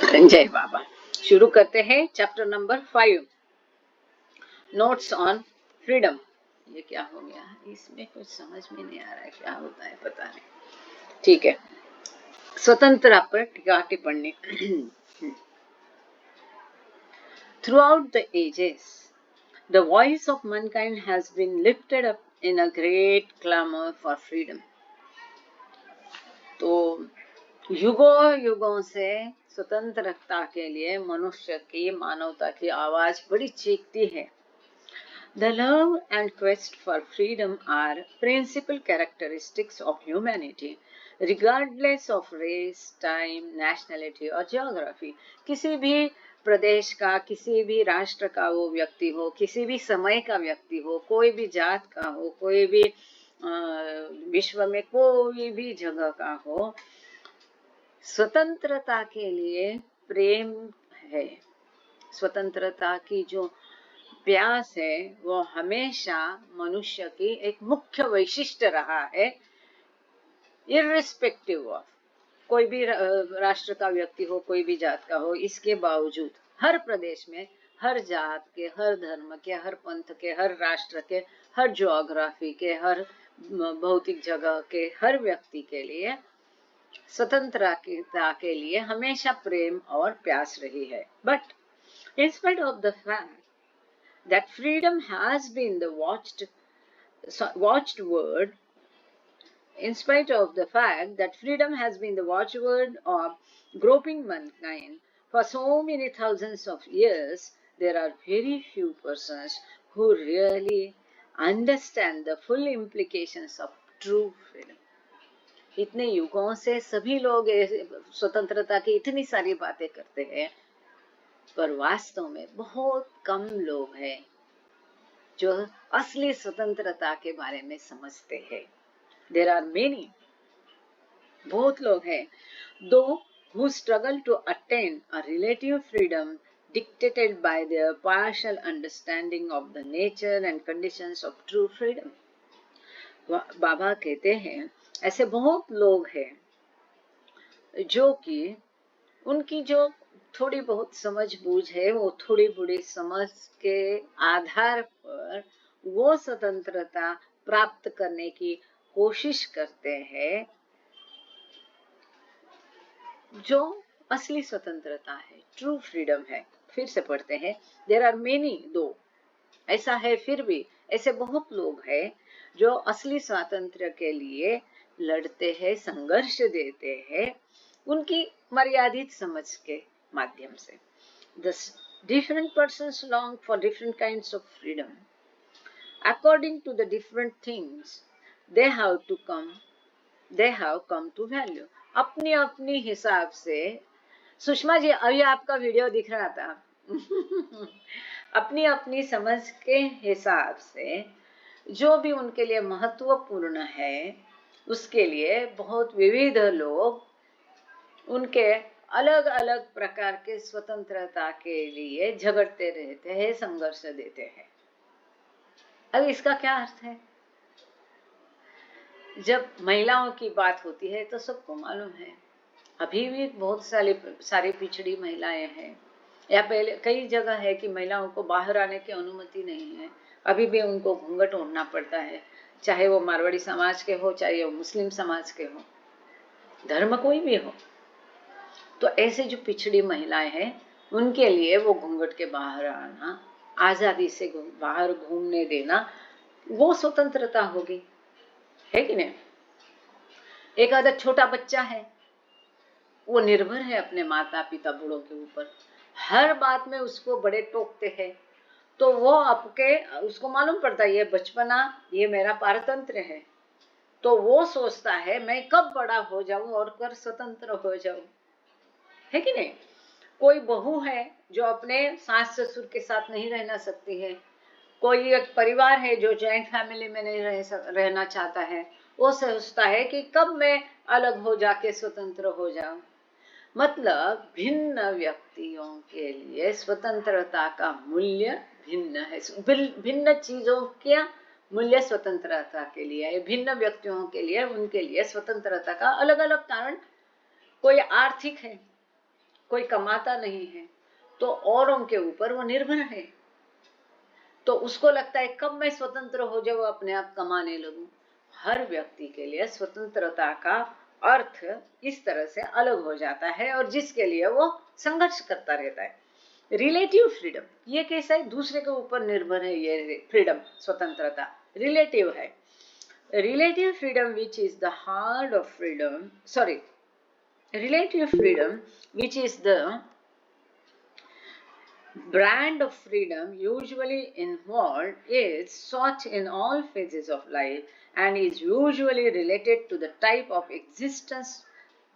जय बाबा। शुरू करते हैं chapter number 5, notes on freedom. ये क्या हो गया, इसमें कुछ समझ में नहीं आ रहा है, क्या होता है पता नहीं। ठीक है, स्वतंत्रता पर टीका टिप्पणी। Throughout the ages, the voice of mankind has been lifted up in a great clamor for freedom. तो युगों युगों से स्वतंत्रता के लिए मनुष्य की, मानवता की आवाज बड़ी चीखती है। The love and quest for freedom are principal characteristics of humanity, regardless of race, time, nationality और geography. किसी भी प्रदेश का, किसी भी राष्ट्र का वो व्यक्ति हो, किसी भी समय का व्यक्ति हो, कोई भी जात का हो, कोई भी विश्व में कोई भी जगह का हो, स्वतंत्रता के लिए प्रेम है। स्वतंत्रता की जो प्यास है वो हमेशा मनुष्य की एक मुख्य वैशिष्ट्य रहा है, इर्रिस्पेक्टिव ऑफ कोई भी राष्ट्र का व्यक्ति हो, कोई भी जात का हो। इसके बावजूद हर प्रदेश में, हर जात के, हर धर्म के, हर पंथ के, हर राष्ट्र के, हर ज्योग्राफी के, हर भौतिक जगह के हर व्यक्ति के लिए स्वतंत्रता के लिए हमेशा प्रेम और प्यास रही है। But in spite of the fact that freedom has been the watchword, in spite of the fact that freedom has been the watchword of groping mankind for so many thousands of years, there are very few persons who really understand the full implications of true freedom. इतने युगों से सभी लोग स्वतंत्रता की इतनी सारी बातें करते हैं, पर वास्तव में बहुत कम लोग हैं जो असली स्वतंत्रता के बारे में समझते हैं। There are many, बहुत लोग हैं, though who struggle to attain a relative freedom dictated by their partial understanding of the nature and conditions of true freedom. बाबा कहते हैं ऐसे बहुत लोग हैं जो कि उनकी जो थोड़ी बहुत समझ बूझ है, वो थोड़ी बड़ी समझ के आधार पर वो स्वतंत्रता प्राप्त करने की कोशिश करते हैं जो असली स्वतंत्रता है, ट्रू फ्रीडम है। फिर से पढ़ते हैं, देयर आर मेनी दो, ऐसा है फिर भी ऐसे बहुत लोग हैं जो असली स्वातंत्र्य के लिए लड़ते हैं, संघर्ष देते हैं उनकी मर्यादित समझ के माध्यम से। The different persons long for different kinds of freedom. According to the different things they have come to value. अपनी अपनी हिसाब से, सुषमा जी अभी आपका वीडियो दिख रहा था अपनी अपनी समझ के हिसाब से जो भी उनके लिए महत्वपूर्ण है उसके लिए बहुत विविध लोग उनके अलग अलग प्रकार के स्वतंत्रता के लिए झगड़ते रहते हैं, संघर्ष देते हैं। अब इसका क्या अर्थ है? जब महिलाओं की बात होती है तो सबको मालूम है अभी भी बहुत सारी पिछड़ी महिलाएं हैं, या पहले कई जगह है कि महिलाओं को बाहर आने की अनुमति नहीं है, अभी भी उनको घूंघट ओढ़ना पड़ता है, चाहे वो मारवाड़ी समाज के हो, चाहे वो मुस्लिम समाज के हो, धर्म कोई भी हो। तो ऐसे जो पिछड़ी महिलाएं हैं उनके लिए वो घूंघट के बाहर आना, आजादी से बाहर घूमने देना, वो स्वतंत्रता होगी, है कि नहीं? एक आधा छोटा बच्चा है, वो निर्भर है अपने माता पिता बूढ़ों के ऊपर, हर बात में उसको बड़े टोकते हैं, तो वो उसको मालूम पड़ता है ये बचपना, ये मेरा पारतंत्र है, तो वो सोचता है मैं कब बड़ा हो जाऊं और कर स्वतंत्र हो जाऊं, है कि नहीं? कोई बहू है जो अपने सास ससुर के साथ नहीं रहना सकती है, कोई एक परिवार है जो जॉइंट फैमिली में नहीं रहना चाहता है, वो सोचता है कि कब मैं अलग हो जाके स्वतंत्र हो जाऊं। मतलब भिन्न व्यक्तियों के लिए स्वतंत्रता का मूल्य भिन्न है, भिन्न चीजों का मूल्य स्वतंत्रता के लिए है, भिन्न व्यक्तियों के लिए, उनके लिए स्वतंत्रता का अलग अलग कारण। कोई आर्थिक है, कोई कमाता नहीं है तो औरों के ऊपर वो निर्भर है, तो उसको लगता है कब मैं स्वतंत्र हो जाऊं, अपने आप कमाने लगूं। हर व्यक्ति के लिए स्वतंत्रता का अर्थ इस तरह से अलग हो जाता है और जिसके लिए वो संघर्ष करता रहता है। रिलेटिव फ्रीडम, ये कैसा है, दूसरे के ऊपर निर्भर है ये फ्रीडम, स्वतंत्रता रिलेटिव है। Relative freedom which is the heart of freedom, sorry, relative freedom, which is the brand of freedom usually involved, is sought in all phases of life and is usually related to the type of existence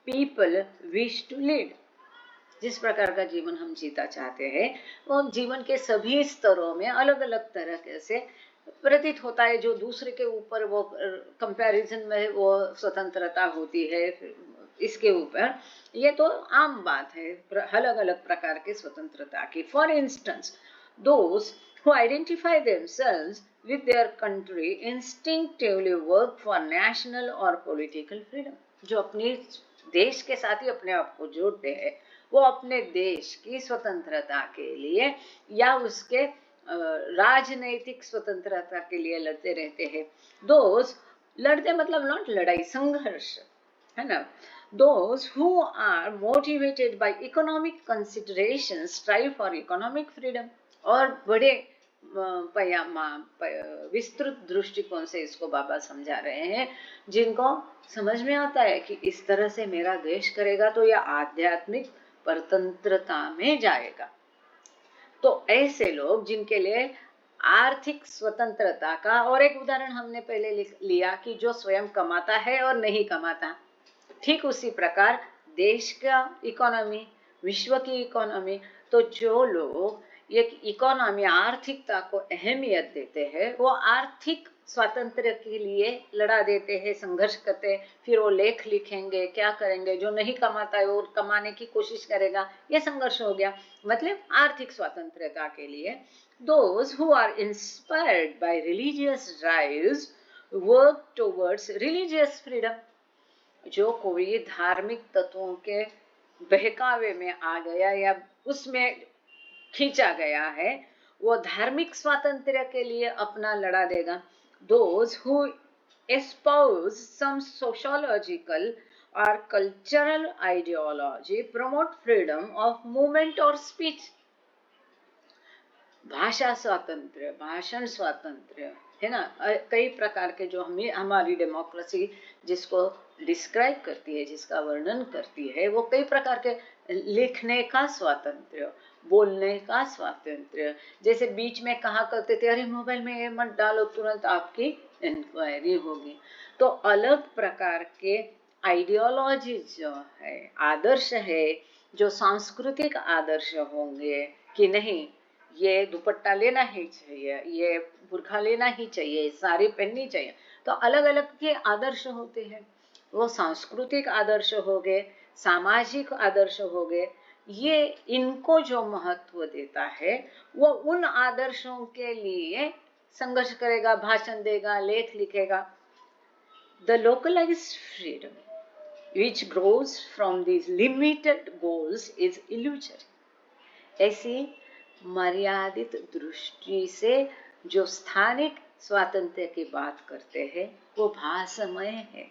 people wish to lead. जिस प्रकार का जीवन हम जीता चाहते हैं वो जीवन के सभी स्तरों में अलग अलग तरह से प्रतीत होता है। जो दूसरे के ऊपर वो कंपैरिजन में वो स्वतंत्रता होती है, इसके ऊपर ये तो आम बात है अलग अलग प्रकार की स्वतंत्रता की। For instance, those who identify themselves with their country instinctively work for national or political freedom. जो अपने देश के साथ ही अपने आप को जोड़ते हैं वो अपने देश की स्वतंत्रता के लिए या उसके राजनैतिक स्वतंत्रता के लिए लड़ते रहते हैं। दोज, लड़ते मतलब नॉट लड़ाई, संघर्ष है ना। Those who are motivated by economic considerations strive for economic freedom, और बड़े विस्तृत दृष्टिकोण से इसको बाबा समझा रहे हैं, जिनको समझ में आता है कि इस तरह से मेरा देश करेगा तो यह आध्यात्मिक परतंत्रता में जाएगा। तो ऐसे लोग जिनके लिए आर्थिक स्वतंत्रता का, और एक उदाहरण हमने पहले लिया कि जो स्वयं कमाता है और नहीं कमाता, ठीक उसी प्रकार देश का इकोनॉमी, विश्व की इकोनॉमी, तो जो लोग एक इकोनॉमी आर्थिकता को अहमियत देते हैं वो आर्थिक स्वातंत्र्य के लिए लड़ा देते हैं, संघर्ष करते हैं, फिर वो लेख लिखेंगे, क्या करेंगे, जो नहीं कमाता है वो कमाने की कोशिश करेगा, ये संघर्ष हो गया, मतलब आर्थिक स्वतंत्रता के लिए। Those who are inspired by religious drives work towards religious freedom. जो कोई धार्मिक तत्वों के बहकावे में आ गया या उसमें खींचा गया है वो धार्मिक स्वातंत्र्य के लिए अपना लड़ा देगा। Those who espouse some sociological or cultural ideology promote freedom of movement or speech. भाषा स्वातंत्र्य, भाषण स्वातंत्र्य है ना, कई प्रकार के जो हमारी डेमोक्रेसी जिसको डिस्क्राइब करती है, जिसका वर्णन करती है, वो कई प्रकार के लिखने का स्वातंत्र्य, बोलने का स्वातंत्र्य, जैसे बीच में कहा करते थे अरे मोबाइल में ये मत डालो तुरंत आपकी इंक्वायरी होगी। तो अलग प्रकार के आइडियोलॉजी जो है, आदर्श है, जो सांस्कृतिक आदर्श होंगे कि नहीं ये दुपट्टा लेना ही चाहिए, ये बुर्खा लेना ही चाहिए, साड़ी पहननी चाहिए, तो अलग अलग के आदर्श होते हैं। वो सांस्कृतिक आदर्श हो गए, सामाजिक आदर्श हो गए, ये इनको जो महत्व देता है वो उन आदर्शों के लिए संघर्ष करेगा, भाषण देगा, लेख लिखेगा। The localized freedom which grows from these limited goals is illusory. ऐसी मर्यादित दृष्टि से जो स्थानिक स्वातंत्र्य की बात करते हैं वो भासमय है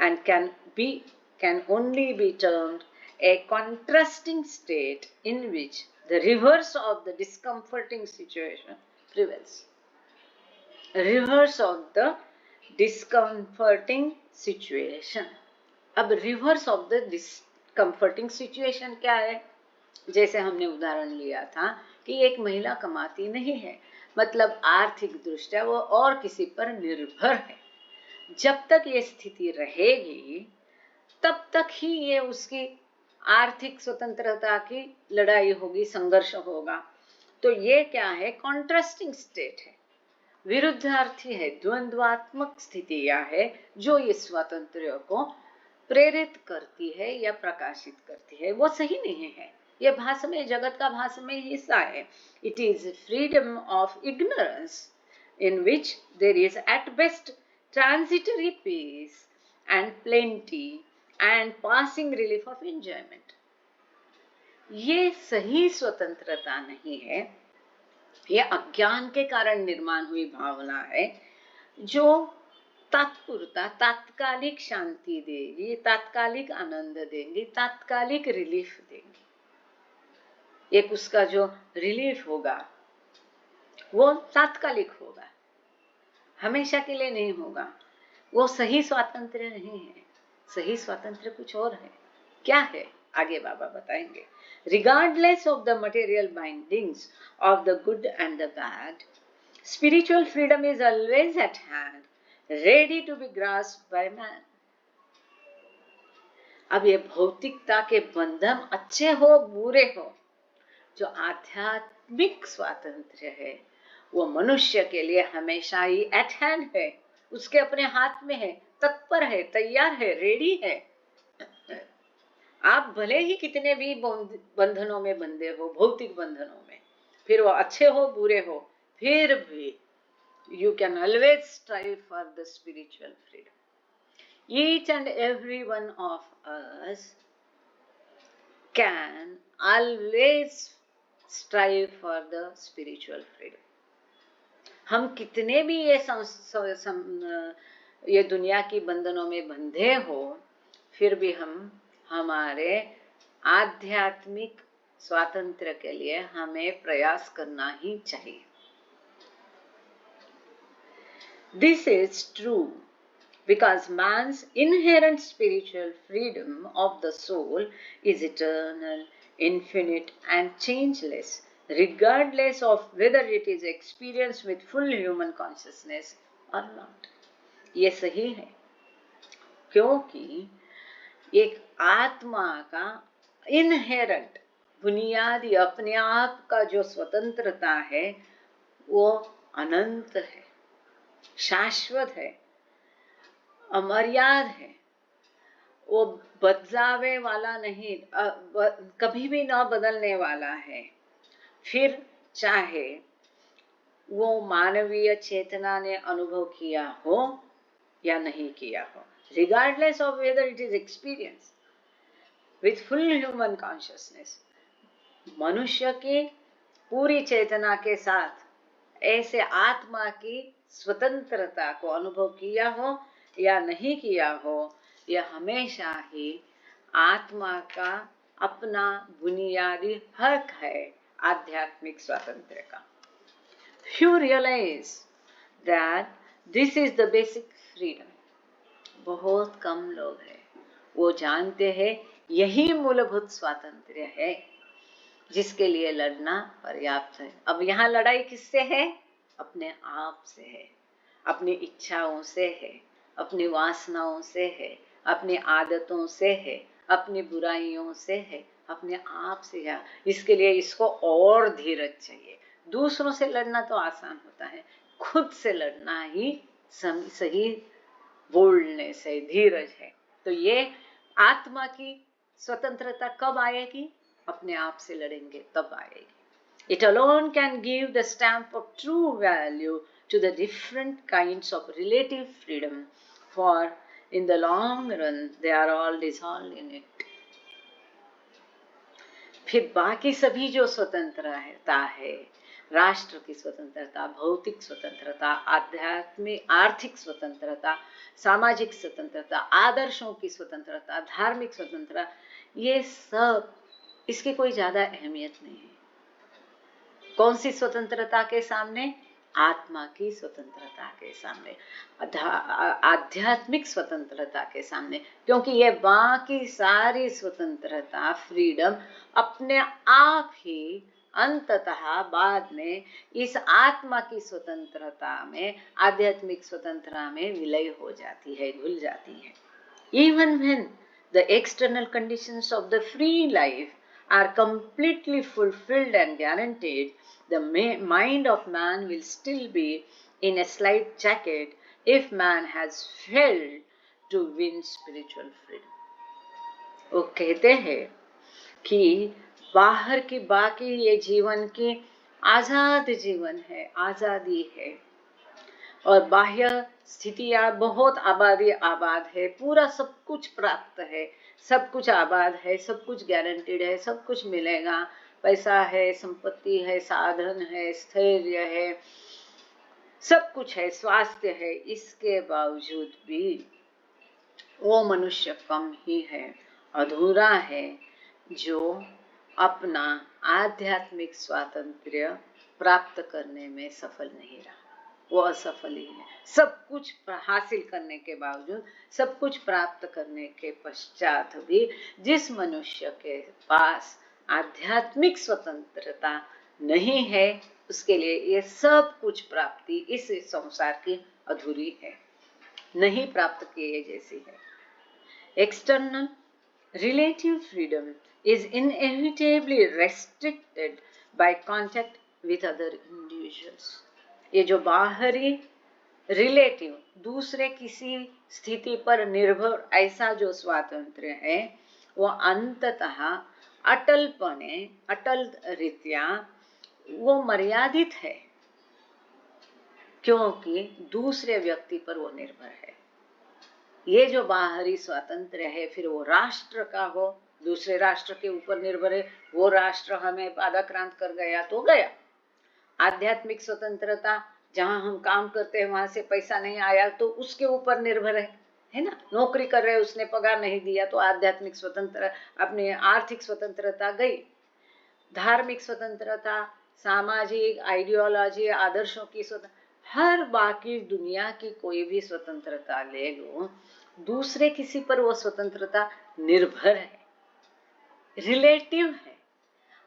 and can only be termed a contrasting state in which the reverse of the discomforting situation prevails. Reverse of the discomforting situation. अब reverse of the discomforting situation क्या है? जैसे हमने उदाहरण लिया था कि एक महिला कमाती नहीं है, मतलब आर्थिक दृष्टया वो और किसी पर निर्भर है। जब तक ये स्थिति रहेगी तब तक ही ये उसकी आर्थिक स्वतंत्रता की लड़ाई होगी, संघर्ष होगा। तो ये क्या है, कॉन्ट्रास्टिंग स्टेट है, विरुद्धार्थी है, द्वंद्वात्मक स्थितियां है जो इस स्वातंत्र्य को प्रेरित करती है या प्रकाशित करती है, वो सही नहीं है। ये भाषमय, जगत का भाषमय हिस्सा है। It is freedom of ignorance in which there is at best transitory peace and plenty and passing relief of enjoyment. ये सही स्वतंत्रता नहीं है, ये अज्ञान के कारण निर्माण हुई भावना है जो तात्पुरता, तात्कालिक शांति देगी, तात्कालिक आनंद देंगी, तात्कालिक रिलीफ देंगी। एक उसका जो रिलीफ होगा वो तात्कालिक होगा, हमेशा के लिए नहीं होगा। वो सही स्वातंत्र्य नहीं है, सही स्वातंत्र्य कुछ और है। क्या है आगे बाबा बताएंगे। Regardless of the material bindings of the good and the bad, spiritual freedom is always at hand, ready to be grasped by man. अब ये भौतिकता के बंधन अच्छे हो बुरे हो, जो आध्यात्मिक स्वातंत्र्य है वो मनुष्य के लिए हमेशा ही एट हैंड है, उसके अपने हाथ में है, तत्पर है, तैयार है, रेडी है। आप भले ही कितने भी बंधनों में बंधे हो, भौतिक बंधनों में, फिर वो अच्छे हो बुरे हो, फिर भी you can always strive for the spiritual freedom. Each and every one of us can always strive for the spiritual freedom. हम कितने भी ये दुनिया की बंधनों में बंधे हो, फिर भी हम हमारे आध्यात्मिक स्वातंत्र्य के लिए हमें प्रयास करना ही चाहिए। This is true because man's inherent spiritual freedom of the soul is eternal, infinite and changeless, regardless of whether it is experienced with full human consciousness or not. ये सही है, क्योंकि एक आत्मा का इनहेरेंट, बुनियादी अपने आप का जो स्वतंत्रता है वो अनंत है, शाश्वत है, अमर्याद है, वो बदलावे वाला नहीं, कभी भी ना बदलने वाला है। फिर चाहे वो मानवीय चेतना ने अनुभव किया हो या नहीं किया हो, regardless of whether it is experienced with full human consciousness, मनुष्य की पूरी चेतना के साथ ऐसे आत्मा की स्वतंत्रता को अनुभव किया हो या नहीं किया हो, यह हमेशा ही आत्मा का अपना बुनियादी हक है आध्यात्मिक स्वातंत्र्य का। Few realize that this is the basic freedom. बहुत कम लोग हैं वो जानते हैं यही मूलभूत स्वातंत्र्य है जिसके लिए लड़ना पर्याप्त है। अब यहाँ लड़ाई किससे है? अपने आप से है, अपनी इच्छाओं से है, अपनी वासनाओं से है, अपनी आदतों से है, अपनी बुराइयों से है, अपने आप से है। इसके लिए इसको और धीरज चाहिए। दूसरों से लड़ना तो आसान होता है, खुद से लड़ना ही सही बोलने से धीरज है। तो ये आत्मा की स्वतंत्रता कब आएगी? अपने आप से लड़ेंगे तब आएगी। It alone can give the stamp of true value to the different kinds of relative freedom, for in the long run they are all dissolved in it. फिर बाकी सभी जो स्वतंत्रता है, राष्ट्र की स्वतंत्रता, भौतिक स्वतंत्रता, आध्यात्मिक आर्थिक स्वतंत्रता, सामाजिक स्वतंत्रता, आदर्शों की स्वतंत्रता, धार्मिक स्वतंत्रता, ये सब इसकी कोई ज्यादा अहमियत नहीं है। कौन सी स्वतंत्रता के सामने? आत्मा की स्वतंत्रता के सामने, आध्यात्मिक स्वतंत्रता के सामने। क्योंकि ये बाकी सारी स्वतंत्रता, फ्रीडम अपने आप ही अंततः बाद में इस आत्मा की स्वतंत्रता में, आध्यात्मिक स्वतंत्रता में विलय हो जाती है, घुल जाती है। Even when the external conditions of the free life are completely fulfilled and guaranteed, the mind of man will still be in a slight jacket if man has failed to win spiritual freedom. वो कहते हैं कि बाहर की बाकी ये जीवन की आजाद जीवन है, आजादी है, और बाह्य स्थितियां बहुत आबाद है, पूरा सब कुछ प्राप्त है, सब कुछ आबाद है, सब कुछ गारंटीड है, सब कुछ मिलेगा, पैसा है, संपत्ति है, साधन है, स्थैर्य है, सब कुछ है, स्वास्थ्य है, इसके बावजूद भी वो मनुष्य कम ही है, अधूरा है, जो अपना आध्यात्मिक स्वातंत्र्य प्राप्त करने में सफल नहीं रहा। वो असफल ही है। सब कुछ हासिल करने के बावजूद, सब कुछ प्राप्त करने के पश्चात भी जिस मनुष्य के पास आध्यात्मिक स्वतंत्रता नहीं है, उसके लिए ये सब कुछ प्राप्ति इस संसार की अधूरी है, नहीं प्राप्त किए जैसी है। External relative freedom is inevitably restricted by contact with other individuals. ये जो बाहरी रिलेटिव, दूसरे किसी स्थिति पर निर्भर ऐसा जो स्वातंत्र्य है, वो अंततः अटल रीत्या वो मर्यादित है, क्योंकि दूसरे व्यक्ति पर वो निर्भर है। ये जो बाहरी स्वातंत्र्य है, फिर वो राष्ट्र का हो, दूसरे राष्ट्र के ऊपर निर्भर है, वो राष्ट्र हमें पादाक्रांत कर गया तो गया। आध्यात्मिक स्वतंत्रता, जहां हम काम करते हैं वहां से पैसा नहीं आया तो उसके ऊपर निर्भर है ना। नौकरी कर रहे, उसने पगार नहीं दिया तो आध्यात्मिक स्वतंत्र, अपनी आर्थिक स्वतंत्रता गई। धार्मिक स्वतंत्रता, सामाजिक आइडियोलॉजी, आदर्शों की स्वतंत्रता, हर बाकी दुनिया की कोई भी स्वतंत्रता ले लो, दूसरे किसी पर वो स्वतंत्रता निर्भर है, रिलेटिव है,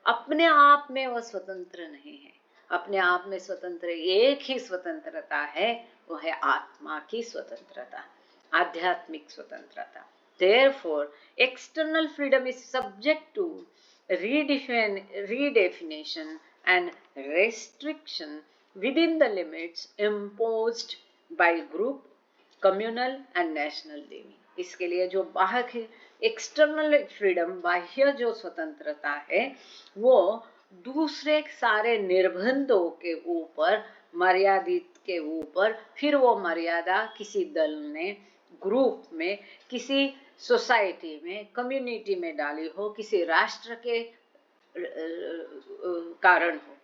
अपने आप में वो स्वतंत्र नहीं है। अपने आप में स्वतंत्र एक ही स्वतंत्रता है, वो है आत्मा की स्वतंत्रता, आध्यात्मिक स्वतंत्रता। Therefore, external freedom is subject to redefinition and restriction within the limits imposed by group, communal and national living. इसके लिए जो बाहर एक्सटर्नल फ्रीडम, बाह्य जो स्वतंत्रता है, वो दूसरे सारे निर्बंधों के ऊपर, मर्यादित के ऊपर, फिर वो मर्यादा किसी दल ने, ग्रुप में, किसी सोसाइटी में, कम्युनिटी में डाली हो, किसी राष्ट्र के कारण हो,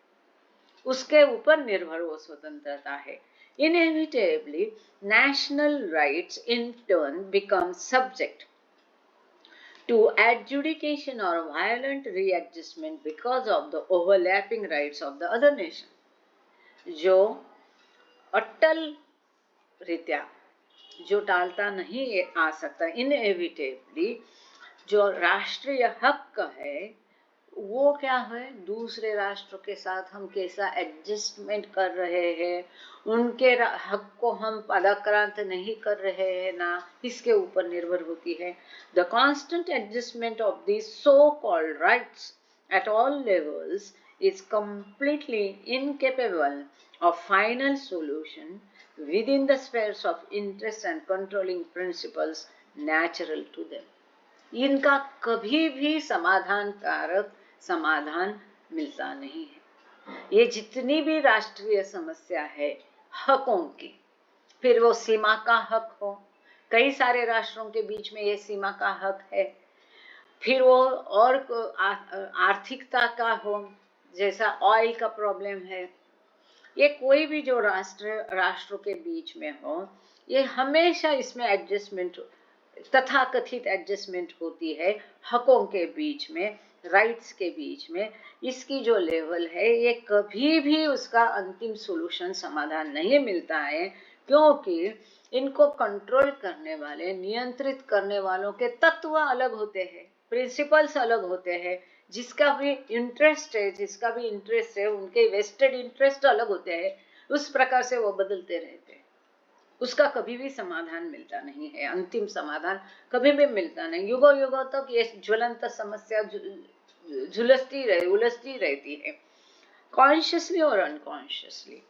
उसके ऊपर निर्भर वो स्वतंत्रता है। Inevitably, national rights in turn become subject to adjudication or violent readjustment because of the overlapping rights of the other nation. जो अटल रीत्या, जो टालता नहीं आ सकता, इनएविटेबली जो राष्ट्रीय हक है, वो क्या है, दूसरे राष्ट्र के साथ हम कैसा एडजस्टमेंट कर रहे हैं, उनके हक को हम पादाक्रांत नहीं कर रहे हैं ना, इसके ऊपर निर्भर होती है। The constant adjustment of these so called rights at all levels is completely incapable of final solution within the spheres of interest and controlling principles natural to them. इनका कभी भी समाधानकारक समाधान मिलता नहीं है। ये जितनी भी राष्ट्रीय समस्या है हकों की, फिर वो सीमा का हक हो, कई सारे राष्ट्रों के बीच में ये सीमा का हक है, फिर वो और आर्थिकता का हो, जैसा ऑयल का प्रॉब्लम है, ये कोई भी जो राष्ट्रों के बीच में हो, ये हमेशा इसमें एडजस्टमेंट, तथाकथित एडजस्टमेंट होती है हकों के बीच में, राइट्स के बीच में। इसकी जो लेवल है, ये कभी भी उसका अंतिम सॉल्यूशन, समाधान नहीं मिलता है, क्योंकि इनको कंट्रोल करने वाले, नियंत्रित करने वालों के तत्व अलग होते हैं, प्रिंसिपल्स अलग होते हैं, जिसका भी इंटरेस्ट है, उनके वेस्टेड इंटरेस्ट अलग होते हैं, उस प्रकार से वो बदलते रहते हैं। उसका कभी भी समाधान मिलता नहीं है, अंतिम समाधान कभी भी मिलता नहीं। युगों युगों तक ये ज्वलंत समस्या उलझती रहती है। कॉन्शियसली और unconsciously,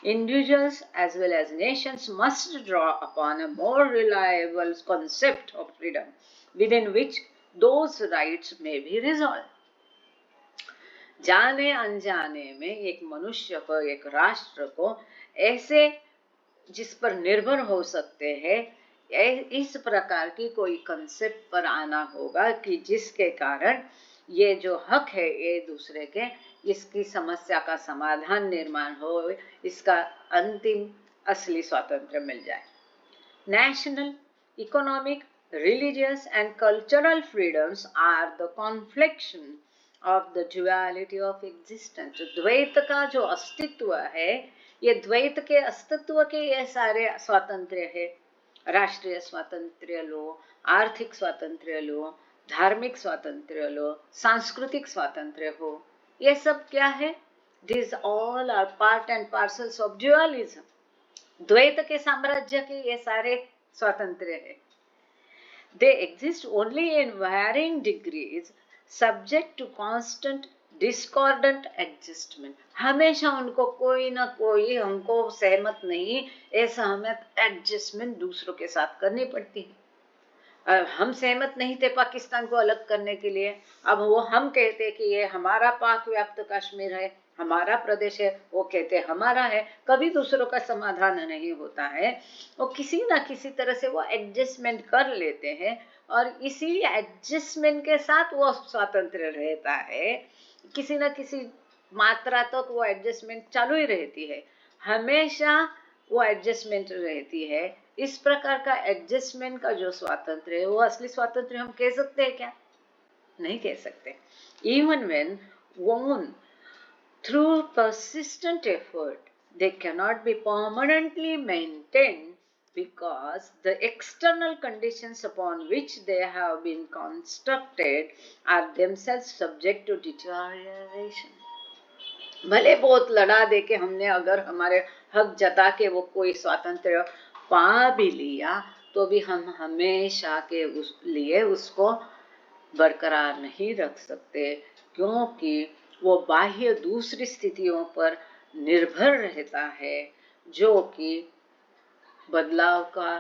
individuals as well as nations must draw upon a more reliable concept of freedom within which those rights may be resolved. जाने अनजाने में एक मनुष्य को, एक राष्ट्र को ऐसे जिस पर निर्भर हो सकते हैं, इस प्रकार की कोई कंसेप्ट पर आना होगा कि जिसके कारण ये जो हक है ये दूसरे के, इसकी समस्या का समाधान निर्माण हो, इसका अंतिम असली स्वातंत्र्य मिल जाए। National, economic, religious and cultural freedoms are the confliction of the duality of existence. द्वैत का जो अस्तित्व है, ये द्वैत के अस्तित्व के ये सारे स्वातंत्र्य है। राष्ट्रीय स्वातंत्र्य लो, आर्थिक स्वातंत्र्य लो, धार्मिक स्वातंत्र्य लो, सांस्कृतिक स्वातंत्र्य हो, ये सब क्या है? These all are part and parcels of dualism. द्वैत के साम्राज्य के ये सारे स्वातंत्र्य है। They exist only in varying degrees, subject to constant discordant adjustment. हमेशा उनको कोई ना कोई हमको सहमत नहीं, असहमत एडजस्टमेंट दूसरों के साथ करनी पड़ती है। हम सहमत नहीं थे पाकिस्तान को अलग करने के लिए, अब वो हम कहते कि ये हमारा पाक व्याप्त कश्मीर है, हमारा प्रदेश है, वो कहते हमारा है। कभी दूसरों का समाधान नहीं होता है, वो किसी ना किसी तरह से वो एडजस्टमेंट कर लेते हैं और इसी एडजस्टमेंट के साथ वो स्वातंत्र्य रहता है। किसी ना किसी मात्रा तक वो एडजस्टमेंट चालू ही रहती है, हमेशा वो एडजस्टमेंट रहती है। इस प्रकार का एडजस्टमेंट का जो स्वातंत्र्य है वो असली स्वातंत्र्य हम कह सकते हैं क्या? नहीं कह सकते। Even when won through persistent effort, they cannot be permanently maintained because the external conditions upon which they have been constructed are themselves subject to deterioration. भले बहुत लड़ा दे के हमने अगर हमारे हक जता के वो कोई स्वातंत्र्य पा भी लिया, तो भी हम हमेशा के लिए उसको बरकरार नहीं रख सकते, क्योंकि वो बाह्य दूसरी स्थितियों पर निर्भर रहता है, जो कि बदलाव का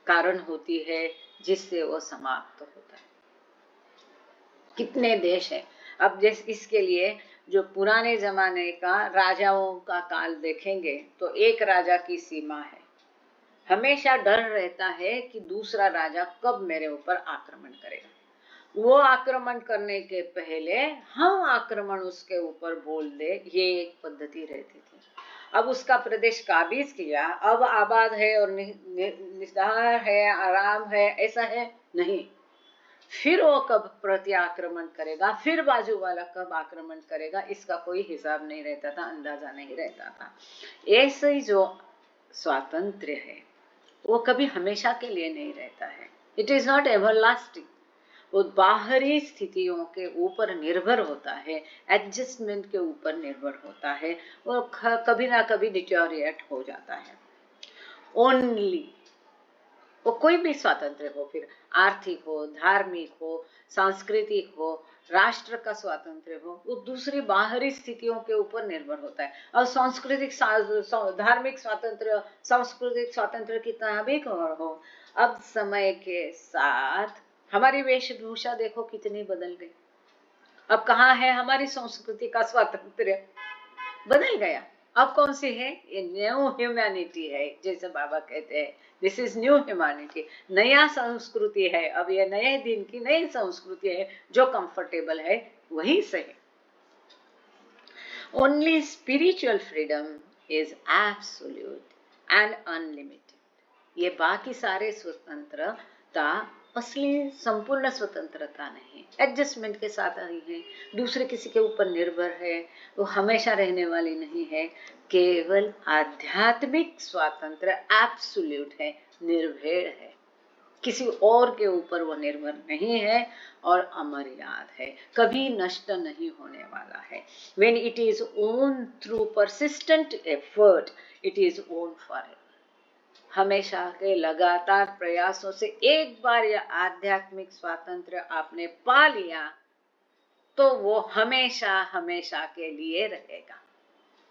कारण होती है, जिससे वो समाप्त होता है। कितने देश हैं अब, जैसे इसके लिए जो पुराने जमाने का राजाओं का काल देखेंगे तो एक राजा की सीमा है, हमेशा डर रहता है कि दूसरा राजा कब मेरे ऊपर आक्रमण करेगा। वो आक्रमण करने के पहले हम आक्रमण उसके ऊपर बोल दे, ये एक पद्धति रहती थी। अब उसका प्रदेश काबीज किया, अब आबाद है और निस्तार है, आराम है, ऐसा है नहीं। फिर वो कब प्रति आक्रमण करेगा, फिर बाजू वाला कब आक्रमण करेगा, इसका कोई हिसाब नहीं रहता था, अंदाजा नहीं रहता था। ऐसे ही जो स्वातंत्र्य है वो कभी हमेशा के लिए नहीं रहता है। It is not everlasting. वो बाहरी स्थितियों के ऊपर निर्भर होता है, एडजस्टमेंट के ऊपर निर्भर होता है, वो कभी ना कभी डिटोरिएट हो जाता है। ओनली वो कोई भी स्वातंत्र्य हो, फिर आर्थिक हो, धार्मिक हो, सांस्कृतिक हो, राष्ट्र का स्वातंत्र्य हो, वो दूसरी बाहरी स्थितियों के ऊपर निर्भर होता है। और सांस्कृतिक धार्मिक स्वातंत्र्य, सांस्कृतिक स्वातंत्र्य कितना भी हो, अब समय के साथ हमारी वेशभूषा देखो कितनी बदल गई। अब कहाँ है हमारी संस्कृति का स्वातंत्र्य? बदल गया। अब कौन सी है? ये न्यू ह्यूमैनिटी है, जैसे बाबा कहते हैं, दिस इज न्यू ह्यूमैनिटी। नया संस्कृति है, अब ये नए दिन की नई संस्कृति है, जो कंफर्टेबल है वही सही। Only spiritual freedom is absolute and unlimited. ये बाकी सारे स्वतंत्रता असली संपूर्ण स्वतंत्रता नहीं, एडजस्टमेंट के साथ आई है, दूसरे किसी के ऊपर निर्भर है, वो हमेशा रहने वाली नहीं है। केवल आध्यात्मिक स्वातंत्र एब्सोल्यूट है, निर्भेद है, किसी और के ऊपर वो निर्भर नहीं है और अमर्याद है, कभी नष्ट नहीं होने वाला है। When it is owned through persistent effort, it is owned forever. हमेशा के लगातार प्रयासों से एक बार यह आध्यात्मिक स्वातंत्र्य आपने पा लिया तो वो हमेशा हमेशा के लिए रहेगा।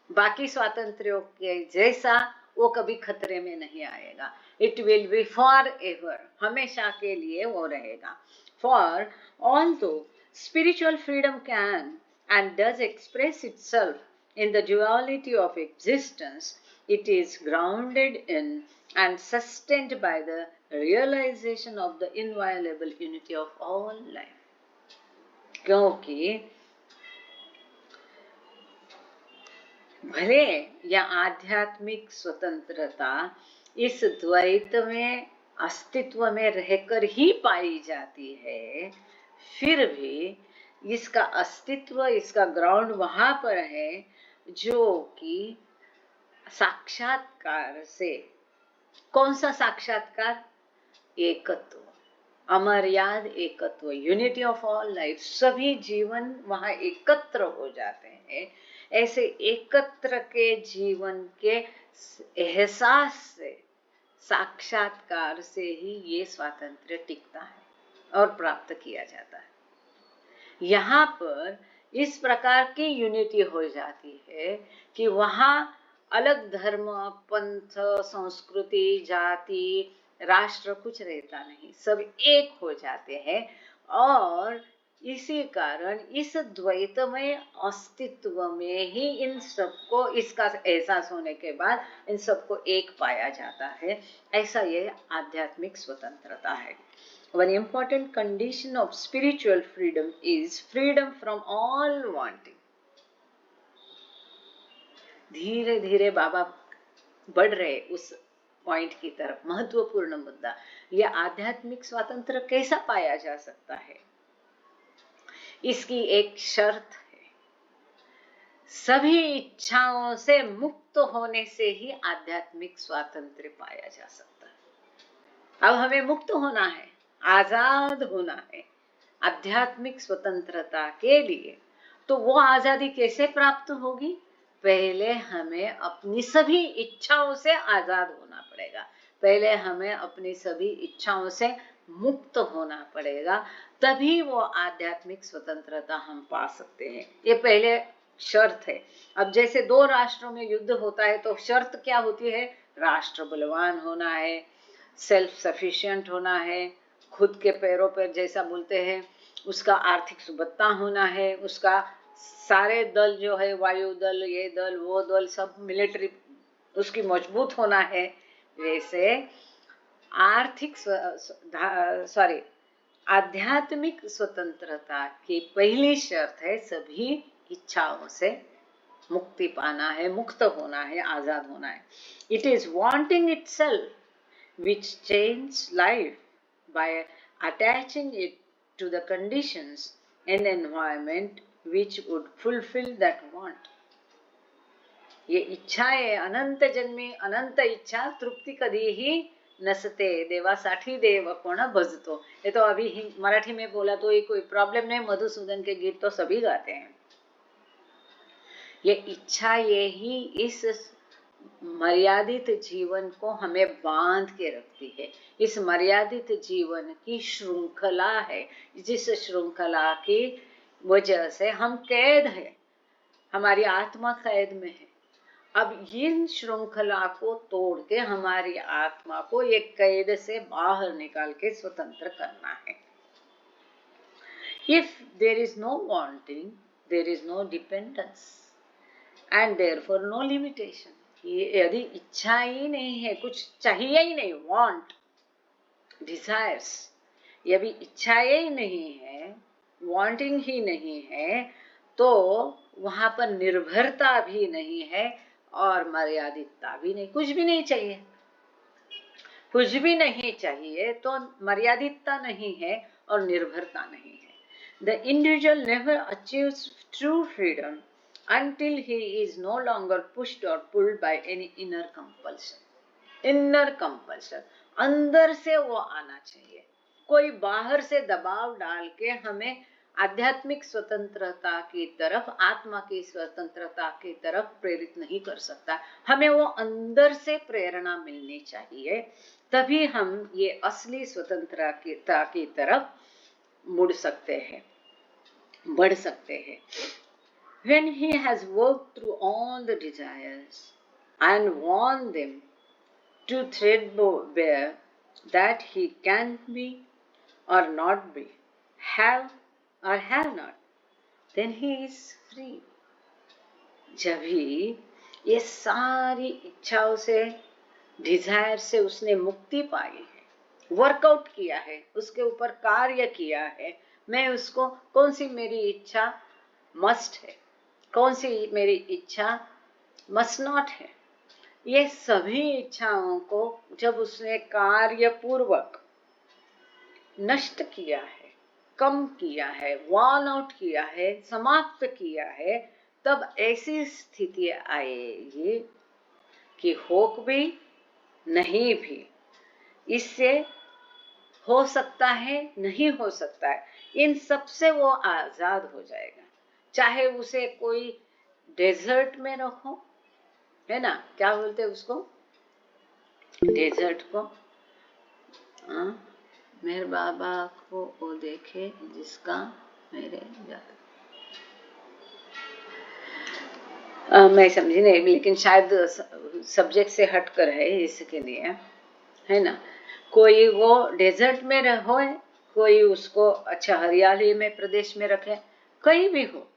बाकी स्वातंत्र्यों के जैसा वो कभी खतरे में नहीं आएगा। It will be for ever, हमेशा के लिए वो रहेगा। For although spiritual freedom can and does express itself in the duality of existence, it is grounded in and sustained by the realization of the inviolable unity of all life. क्योंकि भले या आध्यात्मिक स्वतंत्रता इस द्वैत में अस्तित्व में रहकर ही पाई जाती है, फिर भी इसका अस्तित्व, इसका ग्राउंड वहां पर है जो कि साक्षात्कार से, कौन सा साक्षात्कार? एकत्व, अमर्याद एकत्व, यूनिटी ऑफ ऑल लाइफ। सभी जीवन वहां एकत्र हो जाते हैं। ऐसे एकत्र के जीवन के एहसास से, साक्षात्कार से ही ये स्वातंत्र्य टिकता है और प्राप्त किया जाता है। यहाँ पर इस प्रकार की यूनिटी हो जाती है कि वहाँ अलग धर्म, पंथ, संस्कृति, जाति, राष्ट्र कुछ रहता नहीं, सब एक हो जाते हैं। और इसी कारण इस द्वैतमय अस्तित्व में ही इन सबको, इसका एहसास होने के बाद इन सबको एक पाया जाता है। ऐसा ये आध्यात्मिक स्वतंत्रता है। One important condition of spiritual freedom is freedom from all wanting. धीरे धीरे बाबा बढ़ रहे उस पॉइंट की तरफ। महत्वपूर्ण मुद्दा, यह आध्यात्मिक स्वातंत्र कैसा पाया जा सकता है? इसकी एक शर्त है, सभी इच्छाओं से मुक्त होने से ही आध्यात्मिक स्वातंत्र्य पाया जा सकता है। अब हमें मुक्त होना है, आजाद होना है आध्यात्मिक स्वतंत्रता के लिए। तो वो आजादी कैसे प्राप्त होगी? पहले हमें अपनी सभी इच्छाओं से आजाद होना पड़ेगा, पहले हमें अपनी सभी इच्छाओं से मुक्त होना पड़ेगा, तभी वो आध्यात्मिक स्वतंत्रता हम पा सकते हैं। ये पहले शर्त है। अब जैसे दो राष्ट्रों में युद्ध होता है तो शर्त क्या होती है? राष्ट्र बलवान होना है, सेल्फ सफिशिएंट होना है, खुद के पैरों पर जैसा बोलते हैं, उसका आर्थिक सुबत्ता होना है, उसका सारे दल जो है, वायु दल, ये दल, वो दल, सब मिलिट्री उसकी मजबूत होना है। वैसे आध्यात्मिक स्वतंत्रता की पहली शर्त है सभी इच्छाओं से मुक्ति पाना है, मुक्त होना है, आजाद होना है। It is wanting itself which change life by attaching it to the conditions and environment which would fulfill that want. ये इच्छाएं अनंत जन्मी, अनंत इच्छा तृप्ती कधीही नसते, देवासाठी देव कोण भजतो। ये तो अभी मराठी में बोला तो ये कोई प्रॉब्लम नहीं, मधुसूदन के गीत तो सभी गाते हैं। ये इच्छा, ये ही इस मर्यादित जीवन को हमें बांध के रखती है। इस मर्यादित जीवन की श्रृंखला है, जिस श्रृंखला की वजह से हम कैद है, हमारी आत्मा कैद में है। अब इन श्रृंखला को तोड़ के हमारी आत्मा को एक कैद से बाहर निकाल के स्वतंत्र करना है। If there is no wanting, there is no dependence and therefore no limitation. यदि इच्छा ही नहीं है, कुछ चाहिए ही नहीं, वांट, डिजायर्स, यदि इच्छाएं ही नहीं है, वांटिंग ही नहीं है, तो वहां पर निर्भरता भी नहीं है और मर्यादितता भी नहीं, कुछ भी नहीं चाहिए। कुछ भी नहीं चाहिए तो मर्यादितता नहीं है और निर्भरता नहीं है। The individual never achieves true freedom until he is no longer pushed or pulled by any inner compulsion. Inner compulsion, अंदर से वो आना चाहिए। कोई बाहर से दबाव डाल के हमें आध्यात्मिक स्वतंत्रता की तरफ, आत्मा की स्वतंत्रता की तरफ प्रेरित नहीं कर सकता। हमें वो अंदर से प्रेरणा मिलनी चाहिए, तभी हम ये असली स्वतंत्रता की तरफ मुड़ सकते हैं, बढ़ सकते हैं। When he has worked through all the desires and won them to threadbare that he can be or not be, have or have not, then he is free. जब ही ये सारी इच्छाओं से, डिजायर से उसने मुक्ति पाई है, वर्कआउट किया है, उसके ऊपर कार्य किया है, मैं उसको कौन सी मेरी इच्छा मस्ट है, कौन सी मेरी इच्छा मस्ट नॉट है, ये सभी इच्छाओं को जब उसने कार्य पूर्वक नष्ट किया है, कम किया है, वॉल आउट किया है, समाप्त किया है, तब ऐसी स्थिति आएगी कि होक भी नहीं भी, इससे हो सकता है नहीं हो सकता है, इन सब से वो आजाद हो जाएगा। चाहे उसे कोई डेजर्ट में रखो, है ना, क्या बोलते हैं उसको, डेजर्ट को, मेरे बाबा को वो देखे जिसका मेरे जाता, मैं समझी नहीं, लेकिन शायद सब्जेक्ट से हटकर है इसके लिए, है ना। कोई वो डेजर्ट में रहो, कोई उसको अच्छा हरियाली में प्रदेश में रखे, कहीं भी हो,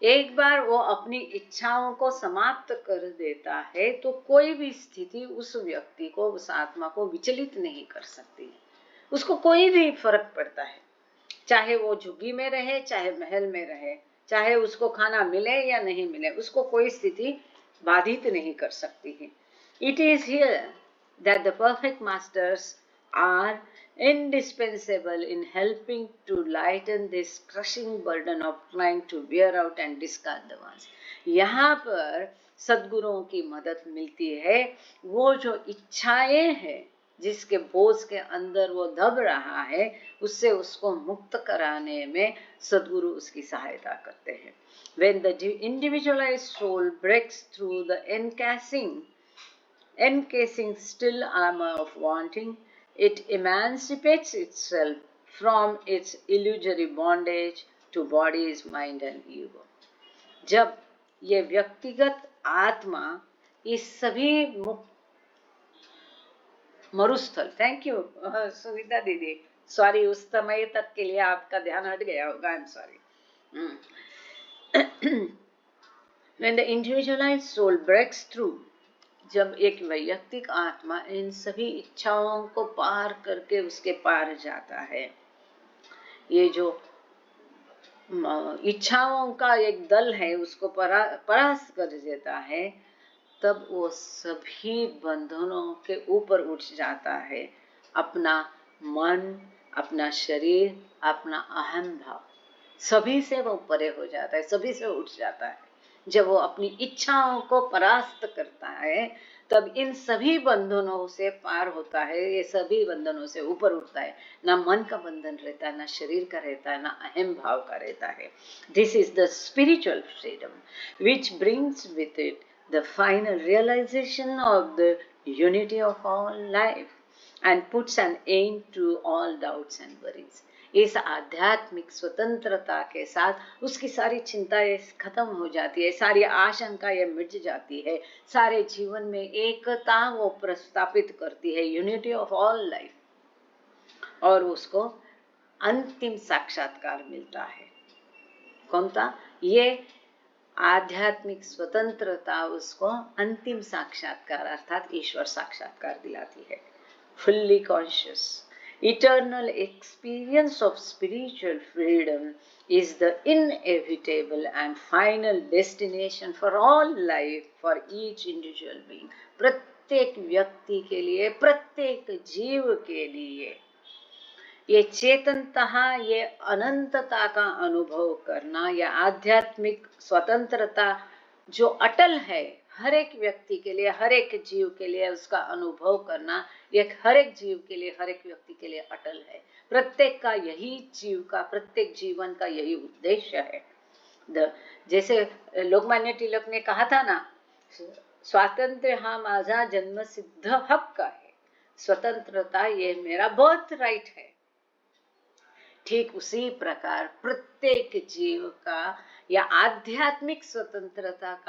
एक बार वो अपनी इच्छाओं को समाप्त कर देता है तो कोई भी स्थिति उस व्यक्ति को, उस आत्मा को विचलित नहीं कर सकती, उसको कोई भी फर्क पड़ता है, चाहे वो झुग्गी में रहे, चाहे महल में रहे, चाहे उसको खाना मिले या नहीं मिले, उसको कोई स्थिति बाधित नहीं कर सकती है। It is here that the perfect masters are indispensable in helping to lighten this crushing burden of trying to bear out and discard the ones. यहाँ पर सद्गुरुओं की मदद मिलती है, वो जो इच्छाएं हैं जिसके बोझ के अंदर वो दब रहा है, उससे उसको मुक्त कराने में सद्गुरु उसकी सहायता करते हैं। When the individualized soul breaks through the encasing still armor of wanting, it emancipates itself from its illusory bondage to bodies, mind and ego. जब ये व्यक्तिगत आत्मा इस सभी मरुस्थल, थैंक यू सुनीता दीदी, सॉरी उस समय तक के लिए आपका ध्यान हट गया होगा, I am sorry. When the individualized soul breaks through, जब एक वैयक्तिक आत्मा इन सभी इच्छाओं को पार करके उसके पार जाता है, ये जो इच्छाओं का एक दल है उसको परास्त कर देता है, तब वो सभी बंधनों के ऊपर उठ जाता है, अपना मन, अपना शरीर, अपना अहम भाव, सभी से वो परे हो जाता है, सभी से उठ जाता है। जब वो अपनी इच्छाओं को परास्त करता है तब इन सभी बंधनों से पार होता है, ये सभी बंधनों से ऊपर उठता है, ना मन का बंधन रहता है, ना शरीर का रहता है, ना अहम भाव का रहता है। This is the spiritual freedom which brings with it the final realization of the unity of all life and puts an end to all doubts and worries. इस आध्यात्मिक स्वतंत्रता के साथ उसकी सारी चिंताएं खत्म हो जाती है, सारी आशंकाएं मिट जाती है, सारे जीवन में एकता वो प्रस्थापित करती है, यूनिटी ऑफ ऑल लाइफ, और उसको अंतिम साक्षात्कार मिलता है। कौन सा? ये आध्यात्मिक स्वतंत्रता उसको अंतिम साक्षात्कार अर्थात ईश्वर साक्षात्कार दिलाती है। Fully conscious eternal experience of spiritual freedom is the inevitable and final destination for all life, for each individual being. प्रत्येक व्यक्ति के लिए, प्रत्येक जीव के लिए ये चेतनता, ये अनंतता का अनुभव करना, या आध्यात्मिक स्वतंत्रता जो अटल है हर एक व्यक्ति के लिए, हर एक जीव के लिए, उसका अनुभव करना ये हर एक जीव के लिए, हर एक व्यक्ति के लिए अटल है। प्रत्येक का यही जीव का, प्रत्येक जीवन का यही उद्देश्य है। जैसे लोकमान्य तिलक ने कहा था ना, स्वातंत्र्य हा माझा जन्म सिद्ध हक्क है, स्वतंत्रता ये मेरा बर्थ राइट है। ठीक उसी प्रकार प्रत्येक जीव का या आध्यात्मिक स्वतंत्रता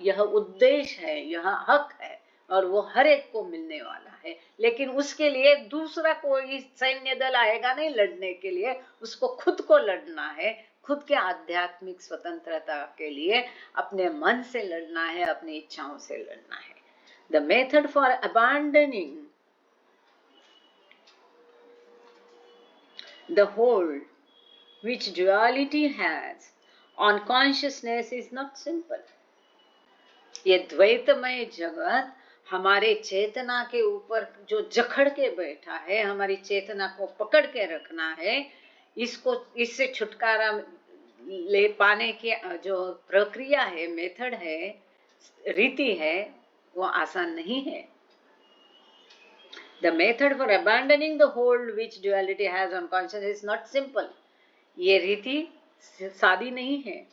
यह उद्देश्य है, यह हक है, और वो हर एक को मिलने वाला है। लेकिन उसके लिए दूसरा कोई सैन्य दल आएगा नहीं लड़ने के लिए, उसको खुद को लड़ना है, खुद के आध्यात्मिक स्वतंत्रता के लिए अपने मन से लड़ना है, अपनी इच्छाओं से लड़ना है। The method for abandoning The hold which duality has on consciousness is not simple. ये द्वैतमय जगत हमारे चेतना के ऊपर जो जकड़ के बैठा है, हमारी चेतना को पकड़ के रखना है, इससे छुटकारा ले पाने की जो प्रक्रिया है, मेथड है, रीति है, वो आसान नहीं है. The method for abandoning the hold which duality has on consciousness is not simple. ये रीति सादी नहीं है.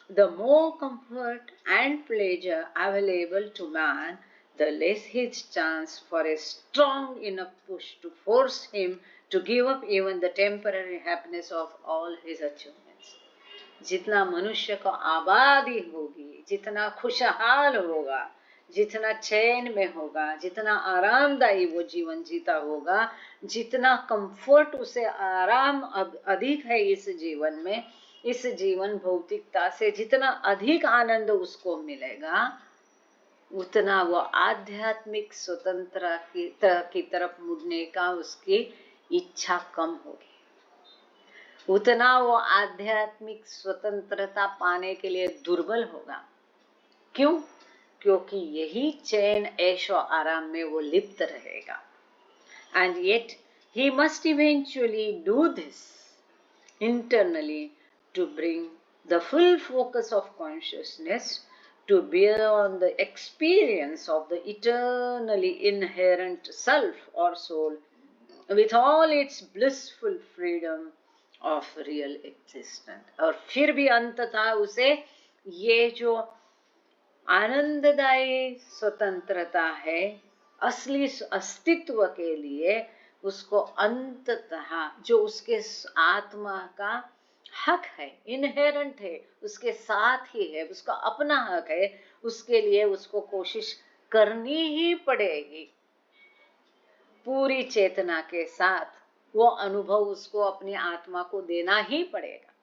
The more comfort and pleasure available to man, the less his chance for a strong enough push to force him to give up even the temporary happiness of all his achievements. जितना मनुष्य को आबादी होगी, जितना खुशहाल होगा, जितना चैन में होगा, जितना आरामदायी वो जीवन जीता होगा, जितना कंफर्ट उसे आराम अधिक है इस जीवन में, इस जीवन भौतिकता से जितना अधिक आनंद उसको मिलेगा, उतना वो आध्यात्मिक स्वतंत्रता की तरफ मुड़ने का उसकी इच्छा कम होगी. उतना वो आध्यात्मिक स्वतंत्रता पाने के लिए दुर्बल होगा. क्यों? क्योंकि यही चैन ऐशो आराम में वो लिप्त रहेगा. And yet he must eventually do this internally to bring the full focus of consciousness to bear on the experience of the eternally inherent self or soul with all its blissful freedom of real existence. और फिर भी अंततः उसे ये जो आनंददायी स्वतंत्रता है, असली अस्तित्व के लिए, उसको अंततः जो उसके आत्मा का हक है, इनहेरेंट है, उसके साथ ही है, उसका अपना हक है, उसके लिए उसको कोशिश करनी ही पड़ेगी. पूरी चेतना के साथ वो अनुभव उसको अपनी आत्मा को देना ही पड़ेगा.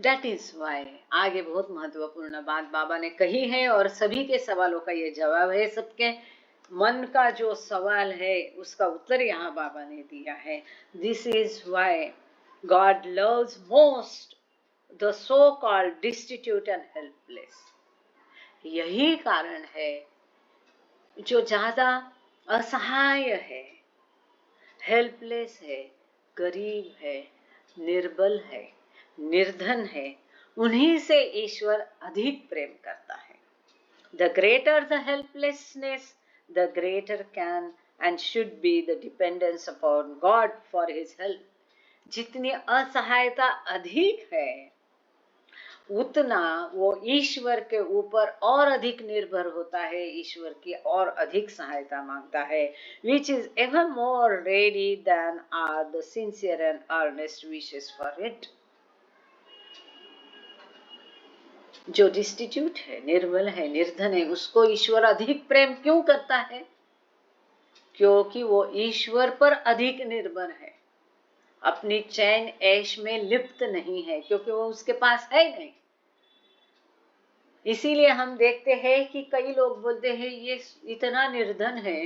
That is why आगे बहुत महत्वपूर्ण बात बाबा ने कही है और सभी के सवालों का ये जवाब है. सबके मन का जो सवाल है उसका उत्तर यहाँ बाबा ने दिया है. This is why God loves most the so-called destitute and helpless. यही कारण है जो ज्यादा असहाय है, हेल्पलेस है, गरीब है, निर्बल है, निर्धन है, उन्हीं से ईश्वर अधिक प्रेम करता है. The greater the helplessness, the greater can and should be the dependence upon God for his help. जितनी असहायता अधिक है, उतना वो ईश्वर के ऊपर और अधिक निर्भर होता है, ईश्वर की और अधिक सहायता मांगता है. Which is ever more ready than are the sincere and earnest wishes for it. जो डिस्टिट्यूट है, निर्बल है, निर्धन है, उसको ईश्वर अधिक प्रेम क्यों करता है? क्योंकि वो ईश्वर पर अधिक निर्भर है, अपनी चैन ऐश में लिप्त नहीं है, क्योंकि वो उसके पास है नहीं. इसीलिए हम देखते हैं कि कई लोग बोलते हैं ये इतना निर्धन है,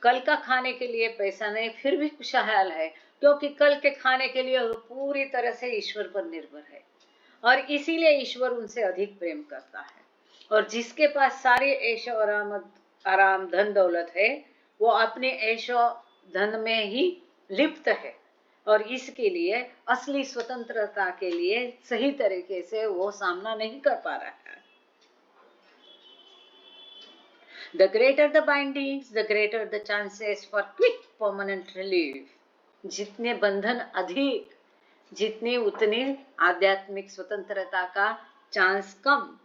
कल का खाने के लिए पैसा नहीं, फिर भी खुशहाल है, क्योंकि कल के खाने के लिए पूरी तरह से ईश्वर पर निर्भर है और इसीलिए ईश्वर उनसे अधिक प्रेम करता है. और जिसके पास सारे ऐशो आराम धन दौलत है, वो अपने ऐशो धन में ही लिप्त है और इसके लिए असली स्वतंत्रता के लिए सही तरीके से वो सामना नहीं कर पा रहा है. The greater the bindings, the greater the chances for quick permanent relief. जितने बंधन अधिक, जितनी उतनी आध्यात्मिक स्वतंत्रता का चांस कम.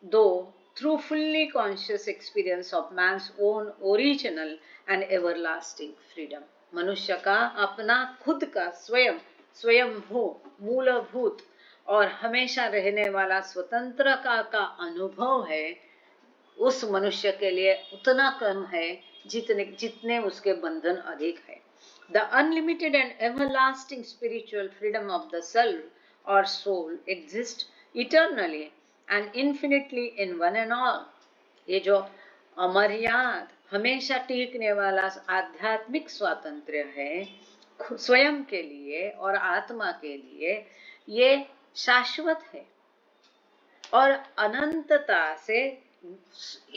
दो through fully conscious experience of man's own original and everlasting freedom. मनुष्य का अपना खुद का स्वयंभू मूलभूत और हमेशा रहने वाला स्वतंत्रता का अनुभव है, उस मनुष्य के लिए उतना कम है जितने उसके बंधन अधिक है. The unlimited and everlasting spiritual freedom of the self or soul exists eternally and infinitely in one and all. ये जो अमर्याद हमेशा टिकने वाला आध्यात्मिक स्वातंत्र्य है, स्वयं के लिए और आत्मा के लिए ये शाश्वत है और अनंतता से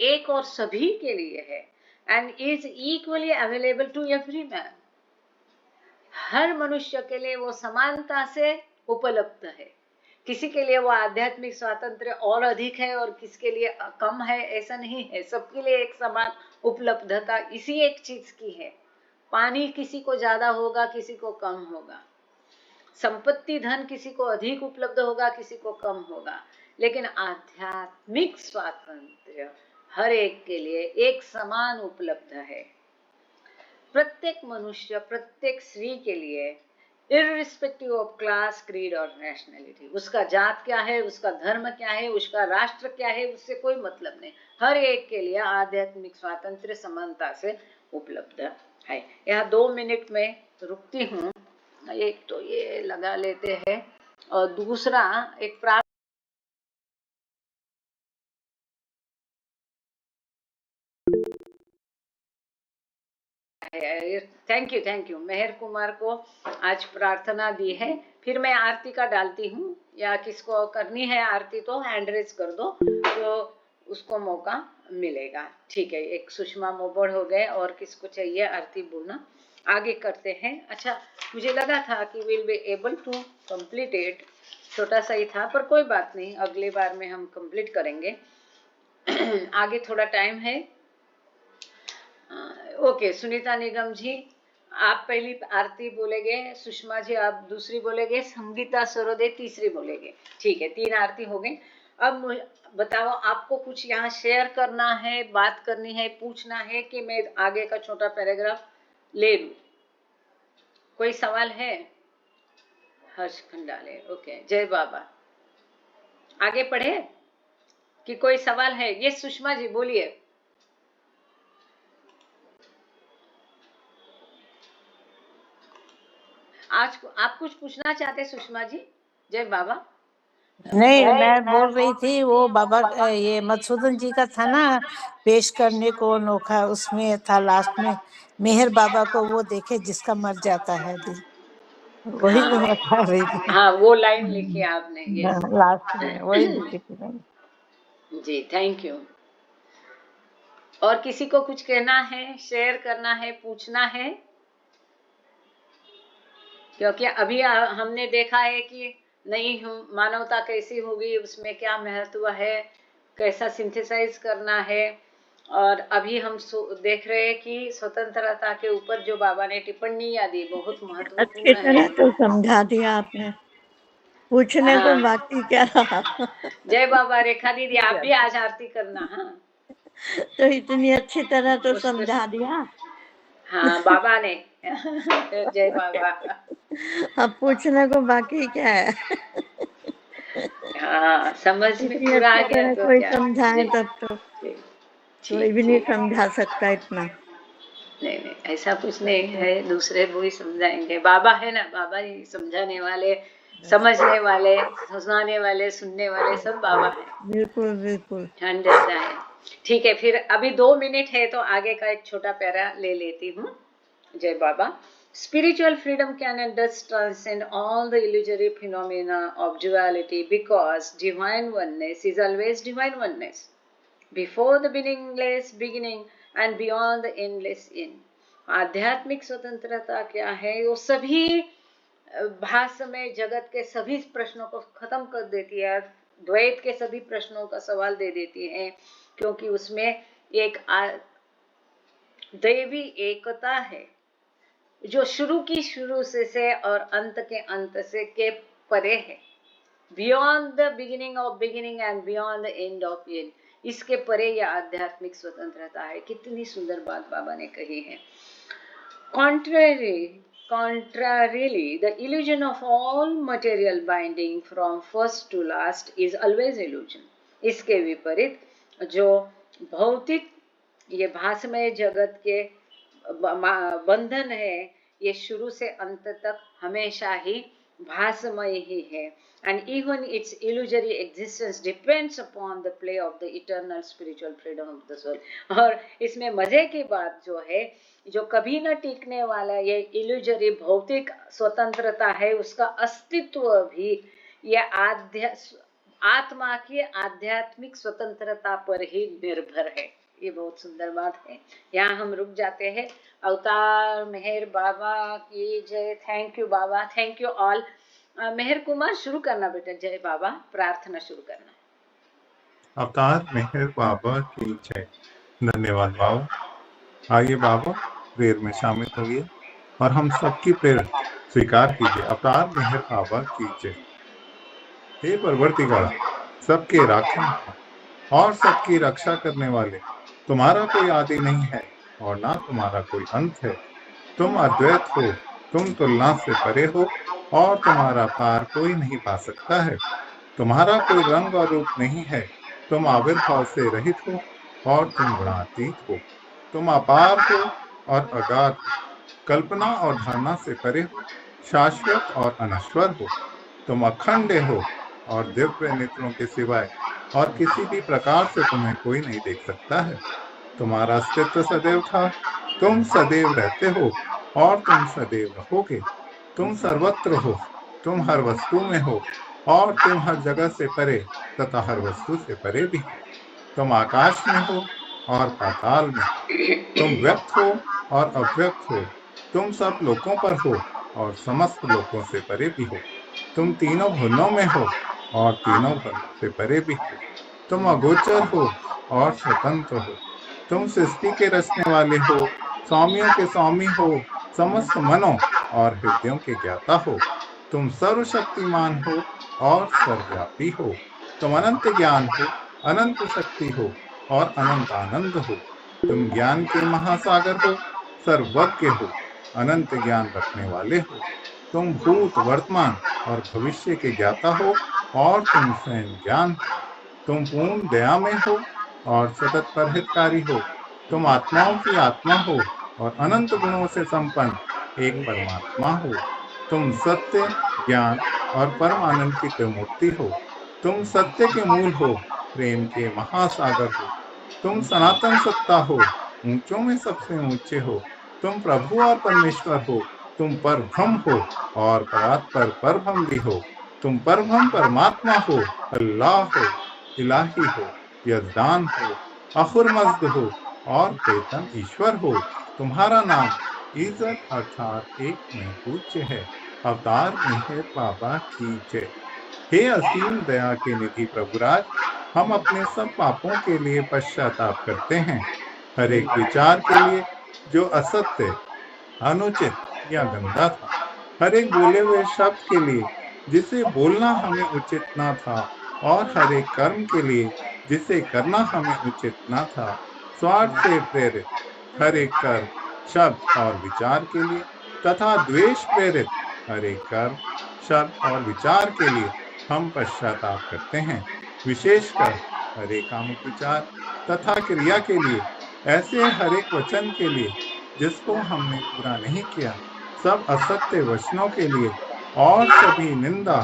एक और सभी के लिए है and is equally available to every man. हर मनुष्य के लिए वो समानता से उपलब्ध है। किसी के लिए वो आध्यात्मिक स्वातंत्र्य और अधिक है और किसके लिए कम है, ऐसा नहीं है। सबके लिए एक समान उपलब्धता इसी एक चीज की है। पानी किसी को ज्यादा होगा, किसी को कम होगा। संपत्ति धन किसी को अधिक उपलब्ध होगा, किसी को कम होगा, लेकिन आध्यात्मिक स्वातंत्र्य हर एक के लिए एक समान उपलब्ध है। प्रत्येक मनुष्य, प्रत्येक स्त्री के लिए इररिस्पेक्टिव ऑफ क्लास, क्रीड और नेशनलिटी, उसका जात क्या है, उसका धर्म क्या है, उसका राष्ट्र क्या है, उससे कोई मतलब नहीं। हर एक के लिए आध्यात्मिक स्वातंत्र्य समानता से उपलब्ध है। यहाँ 2 मिनट में रुकती हूँ। एक तो ये लगा लेते हैं और दूसरा एक प्रार्थना। थैंक यू मेहर कुमार को आज प्रार्थना दी है। फिर मैं आरती का डालती हूँ, या किसको करनी है आरती तो हैंड रेज कर दो तो उसको मौका मिलेगा। ठीक है, एक सुषमा मोबड़ हो गए, और किसको चाहिए आरती बोलना? आगे करते हैं। अच्छा, मुझे लगा था कि will be able to complete it, छोटा सा ही था, पर कोई बात नहीं, अगले बार में हम कंप्लीट करेंगे। आगे थोड़ा टाइम है। ओके, सुनीता निगम जी आप पहली आरती बोलेंगे, सुषमा जी आप दूसरी बोलेंगे, संगीता सरोदे तीसरी बोलेंगे। ठीक है, 3 आरती हो गई। अब बताओ, आपको कुछ यहाँ शेयर करना है, बात करनी है, पूछना है कि मैं आगे का छोटा पैराग्राफ ले लूं? कोई सवाल है? हर्ष खंडाले, ओके, जय बाबा। आगे पढ़े कि कोई सवाल है? ये सुषमा जी बोलिए। आज आप कुछ पूछना चाहते सुषमा जी? जय बाबा। नहीं, मैं बोल रही थी वो बाबा ये मधुसूदन जी का था ना पेश करने को अनोखा, उसमें था लास्ट में मेहर बाबा को वो देखे जिसका मर जाता है दिल, वही हाँ, मैं बता रही थी। हाँ, वो लाइन लिखी आपने, यस। लास्ट में वही लिखी थी मैंने। जी, थैंक यू। और किसी को कुछ कहना है, शेयर करना है, पूछना है? क्योंकि अभी हमने देखा है कि नई मानवता कैसी होगी, उसमें क्या महत्व है, कैसा सिंथेसाइज करना है। और अभी हम देख रहे हैं कि स्वतंत्रता के ऊपर जो बाबा ने टिप्पणियां दी बहुत अच्छी महत्वपूर्ण है। तरह तो समझा दिया आपने, पूछने को बाकी क्या रहा। जय बाबा। रेखा दीदी आप भी आज आरती करना। हाँ, तो इतनी अच्छी तरह तो समझा दिया। हाँ, बाबा ने। जय बाबा। अब पूछने को बाकी क्या है? हाँ, समझ में इतनी पूरा आ अच्छी गया तरह तो कोई क्या। समझाए जी, तब तो जी, कोई ठीक भी नहीं ठीक। समझा सकता इतना। नहीं नहीं, ऐसा कुछ नहीं है, दूसरे वो ही समझाएंगे। बाबा है ना, बाबा ही समझाने वाले, समझने वाले, सुनाने वाले, सुनने वाले, सब बाबा है। बिल्कुल बिल्कुल। 100%। ठीक है, फिर अभी 2 मिनट है तो आगे का एक छोटा पैरा ले लेती हूँ। जय बाबा। Spiritual freedom can and does transcend all the illusory phenomena of duality because divine oneness is always divine oneness. Before the beginningless beginning and beyond the endless end. आध्यात्मिक स्वतंत्रता क्या है? वो सभी भासमय जगत के सभी प्रश्नों को खत्म कर देती है, द्वैत के सभी प्रश्नों का सवाल दे देती है, क्योंकि उसमें एक दैवी एकता है जो शुरू की शुरू से और अंत के अंत से के परे है। Beyond the beginning of beginning and beyond the end of and, इसके परे यह आध्यात्मिक स्वतंत्रता है। कितनी सुंदर बात बाबा ने कही है। Contrarily, the illusion of all material binding from first to last is always illusion. इसके विपरीत जो भौतिक ये भासमय जगत के बंधन है, ये शुरू से अंत तक हमेशा ही भासमय ही है, and even its illusory existence depends upon the play of the eternal spiritual freedom of the soul। और इसमें मजे की बात जो है, जो कभी न टिकने वाला ये इल्यूजरी भौतिक स्वतंत्रता है, उसका अस्तित्व भी ये आत्मा की आध्यात्मिक स्वतंत्रता पर ही निर्भर है। ये बहुत सुंदर बात है। यहाँ हम रुक जाते हैं। अवतार मेहर बाबा की जय। Thank you Baba, thank you all. Meher Kumar शुरू करना बेटा। जय बाबा, प्रार्थना शुरू करना। अवतार मेहर बाबा की जय। धन्यवाद बाबा। आइए बाबा प्रेयर में शामिल होइए और हम सबकी प्रेयर स्वीकार कीजिए। अवतार मेहर बाबा की जय। हे परवर्तिगार, सबके राखन और सबकी रक्षा करने वाले, तुम्हारा कोई आदि नहीं है और ना तुम्हारा कोई अंत है। तुम अद्वैत हो, तुम तुलना से परे हो और तुम्हारा पार कोई नहीं पा सकता है। तुम्हारा कोई रंग और रूप नहीं है। तुम आविर्भाव से रहित हो और तुम गुणातीत हो। तुम अपार हो और अगाध हो, कल्पना और धारणा से परे हो, शाश्वत और अनश्वर हो। तुम अखंड हो और दिव्य नेत्रों के सिवाय और किसी भी प्रकार से तुम्हें कोई नहीं देख सकता है। तुम्हारा अस्तित्व सदैव था, तुम सदैव रहते हो और तुम सदैव रहोगे। तुम सर्वत्र हो, तुम हर वस्तु में हो और तुम हर जगह से परे तथा हर वस्तु से परे भी हो। तुम आकाश में हो और पाताल में हो। तुम व्यक्त हो और अव्यक्त हो। तुम सब लोकों पर हो और समस्त लोकों से परे भी हो। तुम तीनों भुवनों में हो और तीनों भुवनों से परे भी हो। तुम अगोचर हो और स्वतंत्र हो। तुम सृष्टि के रचने वाले हो, स्वामियों के स्वामी हो, समस्त मनों और हृदयों के ज्ञाता हो। तुम सर्वशक्तिमान हो और सर्वव्यापी हो। तुम अनंत ज्ञान हो, अनंत शक्ति हो और अनंत आनंद हो। तुम ज्ञान के महासागर हो, सर्वज्ञ हो, अनंत ज्ञान रखने वाले हो। तुम भूत, वर्तमान और भविष्य के ज्ञाता हो और तुम स्वयं ज्ञान हो। तुम पूर्ण दया में हो और सतत परहितकारी हो। तुम आत्माओं की आत्मा हो और अनंत गुणों से संपन्न एक परमात्मा हो। तुम सत्य, ज्ञान और परम आनंद की त्रिमूर्ति हो। तुम सत्य के मूल हो, प्रेम के महासागर हो। तुम सनातन सत्ता हो, ऊंचों में सबसे ऊंचे हो। तुम प्रभु और परमेश्वर हो। तुम परब्रह्म हो और परात्पर परब्रह्म भी हो। तुम परब्रह्म परमात्मा हो, अल्लाह हो, इलाही हो, यजदान हो, अखुरमज्द हो और प्रेतम ईश्वर हो। तुम्हारा नाम इज्जत अर्थात एक में पूज्य है। अवतार मेहर बाबा की जय। हे असीम दया के निधि प्रभुराज, हम अपने सब पापों के लिए पश्चाताप करते हैं। हर एक विचार के लिए जो असत्य, अनुचित या गंदा था, हर एक बोले हुए शब्द के लिए जिसे बोलना हमें उचित ना था, और हर एक कर्म के लिए जिसे करना हमें उचित ना था, स्वार्थ से प्रेरित हर एक कर्म, शब्द और विचार के लिए तथा द्वेष प्रेरित हर एक कर्म, शब्द और विचार के लिए हम पश्चाताप करते हैं। विशेषकर हर एक कामुक विचार तथा क्रिया के लिए, ऐसे हर एक वचन के लिए जिसको हमने पूरा नहीं किया, सब असत्य वचनों के लिए और सभी निंदा,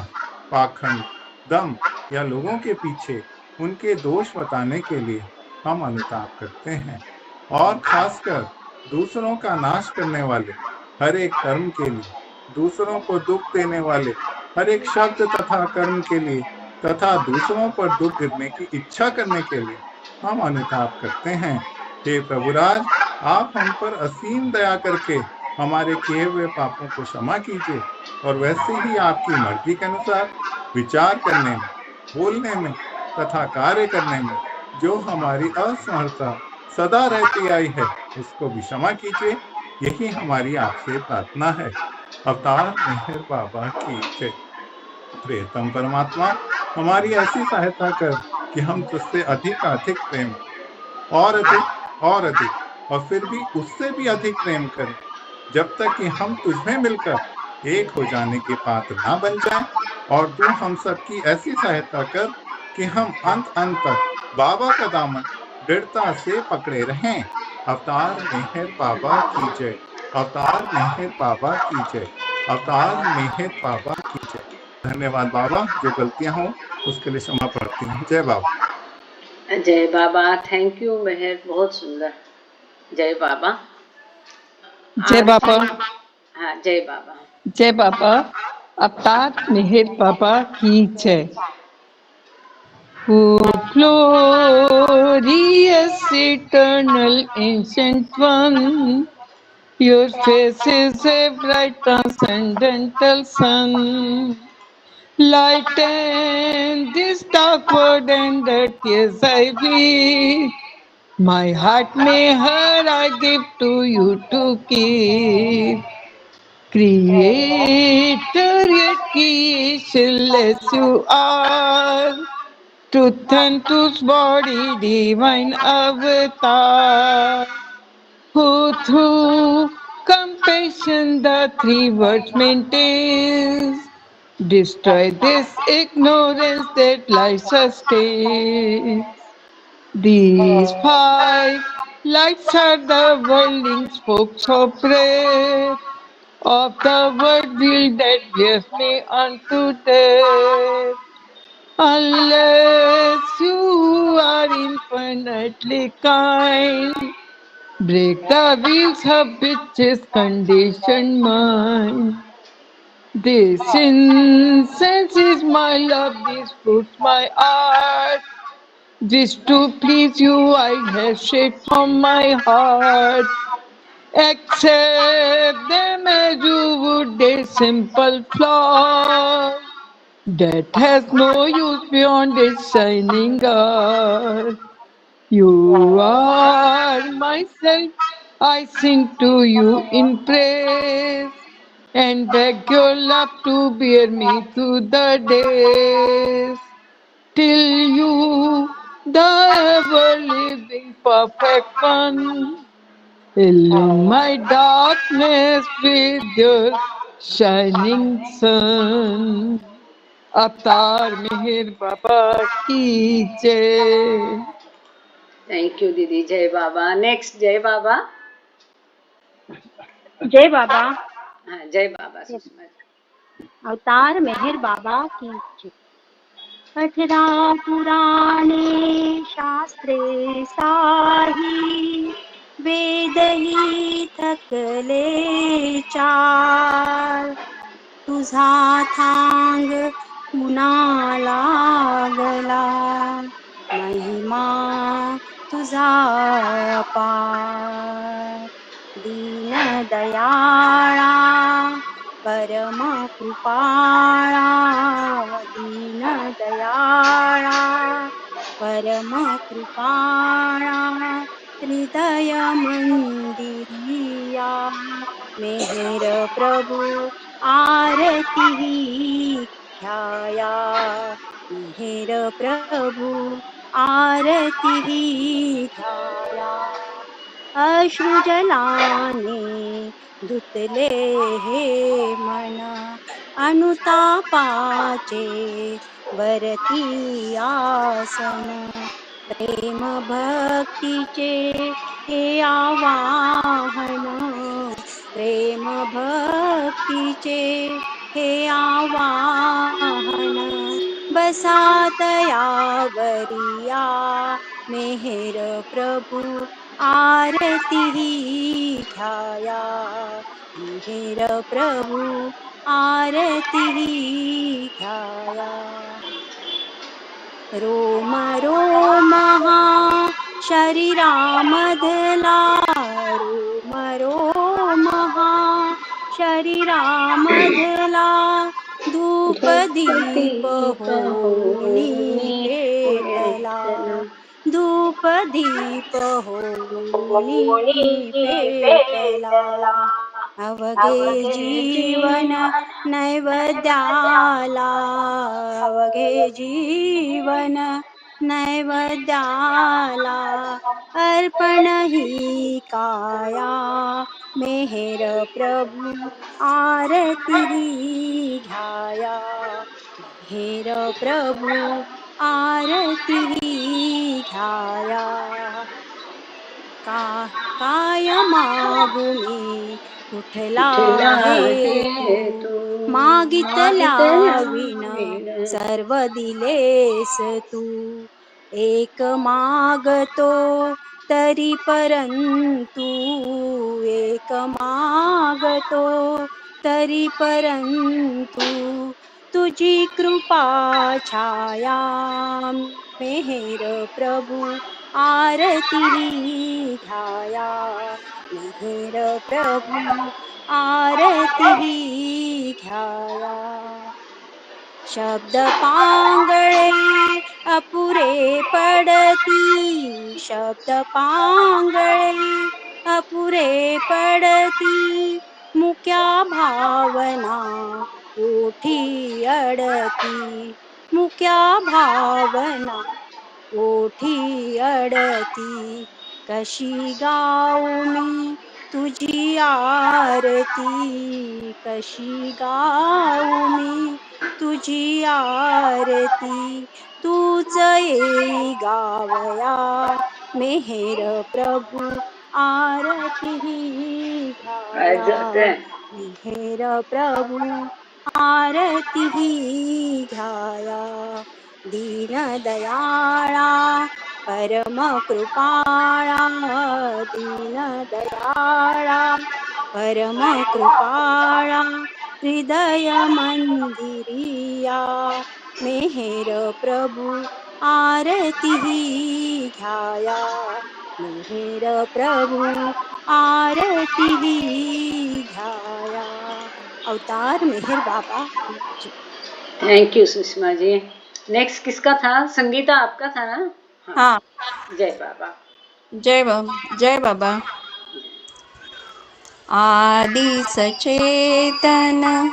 पाखंड, दम या लोगों के पीछे उनके दोष बताने के लिए हम अनुताप करते हैं। और खासकर दूसरों का नाश करने वाले हर एक कर्म के लिए, दूसरों को दुख देने वाले हर एक शब्द तथा कर्म के लिए तथा दूसरों पर दुख गिरने की इच्छा करने के लिए हम अनुताप करते हैं। हे प्रभुराज, आप हम पर असीम दया करके हमारे किए हुए पापों को क्षमा कीजिए और वैसे ही आपकी मर्जी के अनुसार विचार करने में, बोलने में तथा कार्य करने में जो हमारी असमर्थता सदा रहती आई है, उसको भी क्षमा कीजिए। यही हमारी आपसे प्रार्थना है। अवतार मेहर बाबा की जय। प्रियतम परमात्मा, हमारी ऐसी सहायता कर कि हम तुझसे अधिक प्रेम और अधिक और फिर भी उससे भी अधिक प्रेम करें, जब तक कि हम तुझमें मिलकर एक हो जाने के पात्र ना बन जाएं। और तू हम सबकी ऐसी सहायता कर कि हम अंत तक बाबा का दामन दृढ़ता से पकड़े रहें। अवतार मेहर बाबा की जय। अवतार मेहर बाबा की जय। अवतार मेहर बाबा की जय। धन्यवाद बाबा, जो गलतियां हो उसके लिए क्षमा प्रार्थी हूँ। जय बाबा। जय बाबा। थैंक यू मेहर, बहुत सुंदर। जय बाबा। जय बाबा। हाँ, जय बाबा। जय बाबा। अवतार मेहर बाबा की जय। O glorious eternal ancient one, your face is a bright transcendental sun. Lighten this dark world and the tears I weep. My heart may hurt, I give to you to keep. Creator yet creationless you are. Truth and truth's body, divine avatar. Who through compassion the three words maintains. Destroy this ignorance that life sustains. These five lights are the whirling spokes of breath of the word wheel that bears me unto death. Unless you are infinitely kind, break the wheels of which is conditioned mind. This incense is my love, this fruits my art. Wish to please you, I have shaped from my heart. Accept them as you would a simple flaw that has no use beyond its shining earth. You are myself, I sing to you in praise and beg your love to bear me through the days till you, the ever living perfect one, illumine my darkness with your shining sun. अवतार मेहर बाबा की जय। Thank you दीदी। जय बाबा। Next जय बाबा। जय बाबा। हाँ, जय बाबा सुषमा जी। अवतार मेहर बाबा की जय। पठरा पुराणे शास्त्रे साही, वेदही थकले चार. तुझा थांग पुन्हा लागला, महिमा तुझा अपार. दीन दयाळा परम कृपाळा, दीन दयाळा परम कृपाळा. हृदय मंदिरिया मेहर प्रभु आरती घ्याया. मेहर प्रभु आरती घ्याया. अश्रु जलाने धुतले हे मन, अनुतापाचे वरती आसन. प्रेम भक्तीचे हे आवाहन, प्रेम भक्तीचे हे आवाहन. बसातया वरिया मेहर प्रभु आरती घ्याया. मेहर प्रभु आरती घ्याया. रोम रोमहा शरीरामधला, रोम रोमहा शरीरामधला. धूप दीप होऊनी पेटला, धूप दीप होऊनी पेटला. अवघे जीवन नैवेद्याला, अवघे जीवन नैवेद्याला. अर्पण ही काया मेहर प्रभु आरती घ्याया. मेहर प्रभु आरती घ्याया. काय मागुनी कुठला हे तू, मागितल्या विण सर्व दिलेस तू. एक मागतो तरी परंतु, एक मागतो तरी परंतु, तुझी कृपा छाया मेहेर प्रभु आरती ही घ्याया. मेहेर प्रभु आरती ही घ्याया. शब्द पांगळे अपुरे पडती, शब्द पांगळे अपुरे पडती, मुक्या भावना ओठी अडती, मुक्या भावना ओठी अडती. कशी गाऊ मी तुझी आरती, कशी गाऊ मी तुझी आरती. तूच येई गावया मेहेर प्रभु आरती ही घ्याया. मेहेर प्रभु आरती ही घ्याया. दीन दयाळा परम कृपाळा, दीन दयाळा परम कृपाळा, हृदय मंदिरिया मेहेर प्रभु आरती ही घ्याया. मेहेर प्रभु आरती ही घ्याया. अवतार मेहर बाबा की जय. Thank you Sushma ji. Next किसका था? संगीता आपका था ना? हाँ. जय बाबा. जय बाबा. आदि सचेतन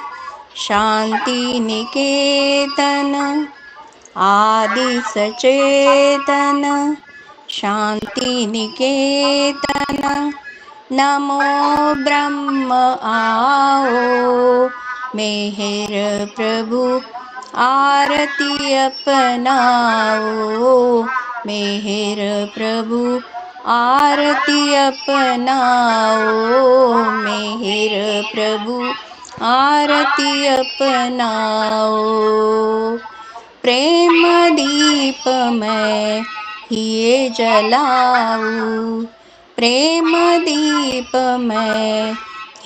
शांति निकेतन, आदि सचेतन शांति निकेतन, नमो ब्रह्म आओ मेहेर प्रभु आरती अपनाओ. मेहेर प्रभु आरती अपनाओ. मेहेर प्रभु आरती अपनाओ. प्रेम दीप मैं हिये जलाऊं, प्रेम दीप मैं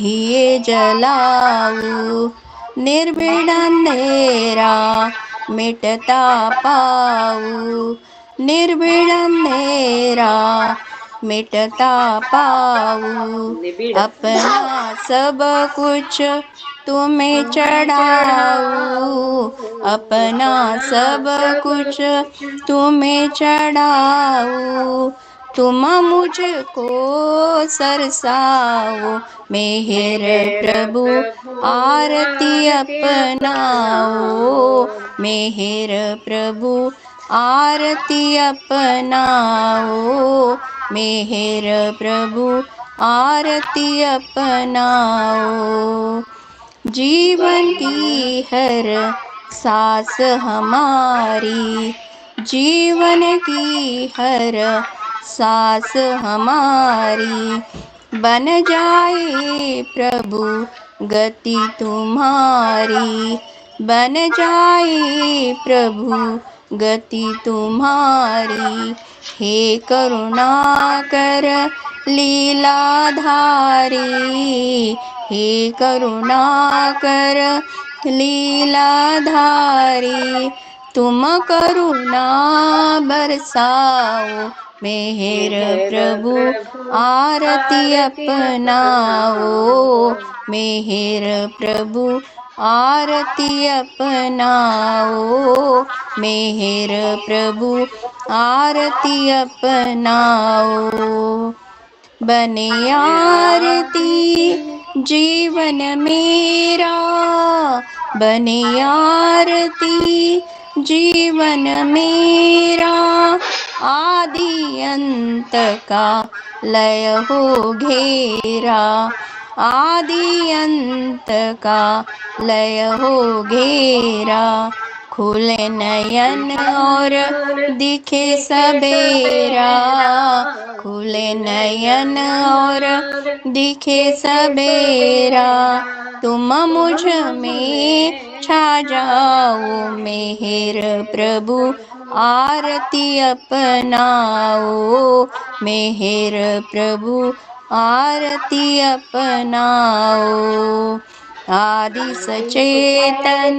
हिये जलाऊं. निर्भीड अंधेरा मिटता पाऊं, निर्भीड अंधेरा मिटता पाऊं. अपना सब कुछ तुम्हें चढ़ाऊं, अपना सब कुछ तुम्हें चढ़ाऊं. तुम मुझको सरसाओ मेहेर प्रभु आरती अपनाओ. मेहेर प्रभु आरती अपनाओ. मेहेर प्रभु आरती अपनाओ. जीवन की हर सांस हमारी, जीवन की हर सांस हमारी, बन जाए प्रभु गति तुम्हारी, बन जाए प्रभु गति तुम्हारी. हे करुणाकर लीलाधारी, हे करुणाकर लीलाधारी. तुम करुणा बरसाओ मेहेर प्रभु आरती अपनाओ. मेहेर प्रभु आरती अपनाओ. मेहेर प्रभु आरती अपनाओ. बने आरती जीवन मेरा, बने आरती जीवन मेरा. आदि अंत का लय हो घेरा, आदि अंत का लय हो घेरा. खुले नयन और दिखे सबेरा, खुले नयन और दिखे सबेरा, तुम मुझ में छा जाओ मेहर प्रभु आरती अपनाओ, मेहर प्रभु आरती अपनाओ। आदि सचेतन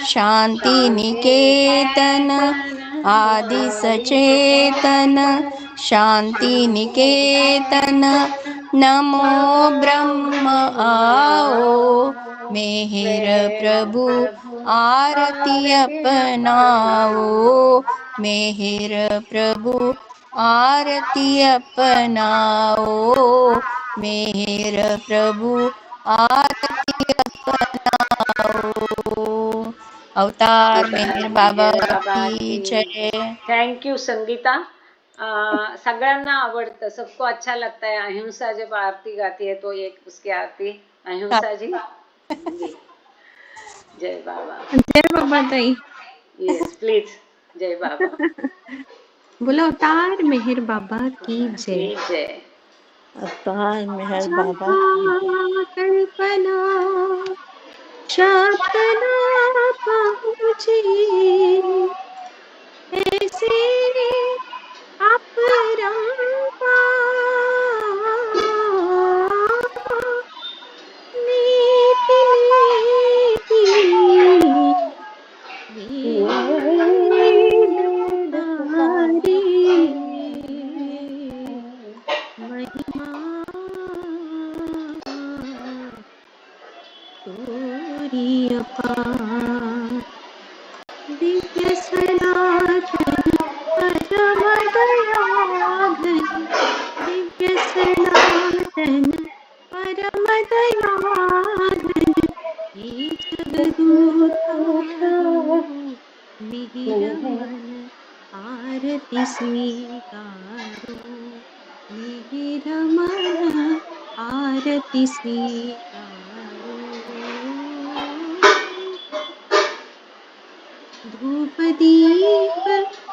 शांति निकेतन, आदि सचेतन शांति निकेतन, नमो ब्रह्म आओ मेहर प्रभु आरती अपनाओ, मेहर प्रभु आरती अपनाओ, मेहर प्रभु आरती अपनाओ। अवतार मेहर बाबा की जय। Thank you Sangeeta. सगळ्यांना आवडतं, सबको अच्छा लगता है। अहिंसा जब आरती गाती है तो एक उसकी आरती अहिंसा जी। जय बाबा। जय बाबा ताई। Yes please. जय बाबा। बोलो अवतार मेहर बाबा की जय। जय। अवतार मेहर बाबा की कल्पना शब्द ना पहुँचे, ऐसे नीति नीति वेद पुकारे, महिमा तोरी अपार, दिव्य सनातन परम दयाघन, दिव्य सनातन परम दयाघन, हे जगदूतारो मिहिर मन आरती स्वीकारो, मिहिर मन आरती स्वीकारो। धूप दीप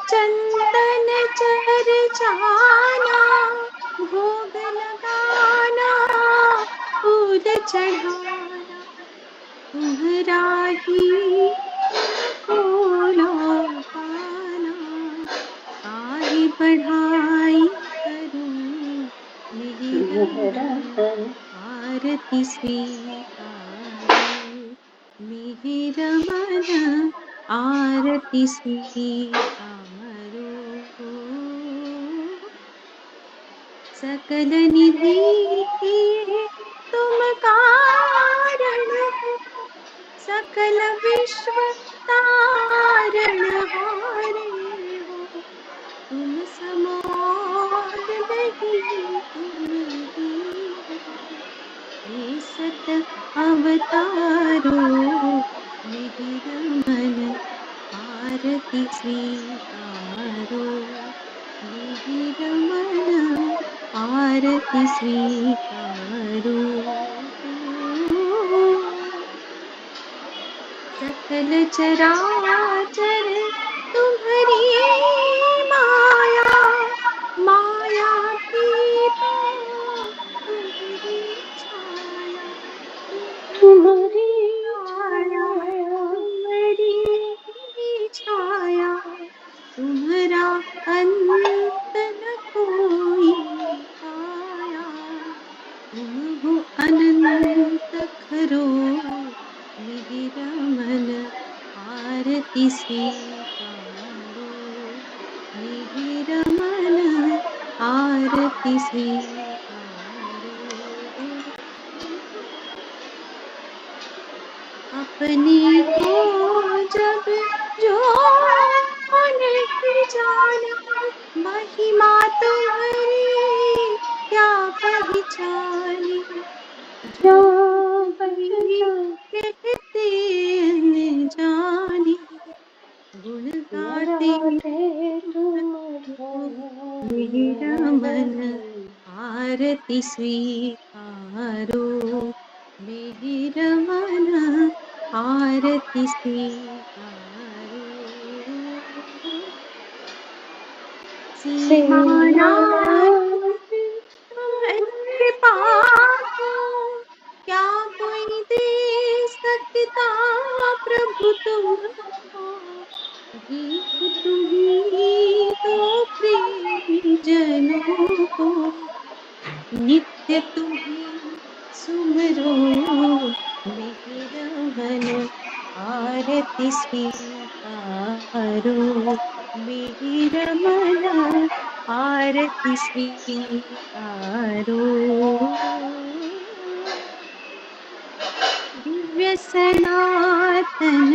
चंदन चर्चाना, भोग लगाना फूल चढ़ाना, तुम्हरा ही अनुकूल पाना, काहे बढ़ाई करूं मिहिर मन आरती स्वीकारो, मिहिर मन आरती स्वीकारो। सकल निधि के तुम कारण हो, सकल विश्व तारण हारे हो, तुम समोर नहीं तुम ही हो, हे सत अवतारो मिहिर मन आरती स्वीकारो, मिहिर मन आरती स्वीकारो। सकल चराचर तुम्हारी माया, माया की तुम्हारी छाया, तुम्हारी छाया, तुम्हारी छाया, तुम्हारा अंत न कोई पाया, तुम हो अनंत खरो मिहिर मन आरती स्वीकारो, मिहिर मन आरती स्वीकारो। अपने को जब जो नहीं जाना, महिमा तुम्हारी क्या पहचानी, जो कहते न जानी, गुण गाते मिहिर मन आरती स्वीकारो, मिहिर मन आरती स्वीकारो। सीमाना कृपा को क्या कोई दे सकता प्रभु तुमको, भीख तुम्ही तो प्रेमी जनों को, नित्य तुम्ही सुमरो मेरा मन, आरती स्वीकारो मेरा मन, आरती स्वीकारो। दिव्य सनातन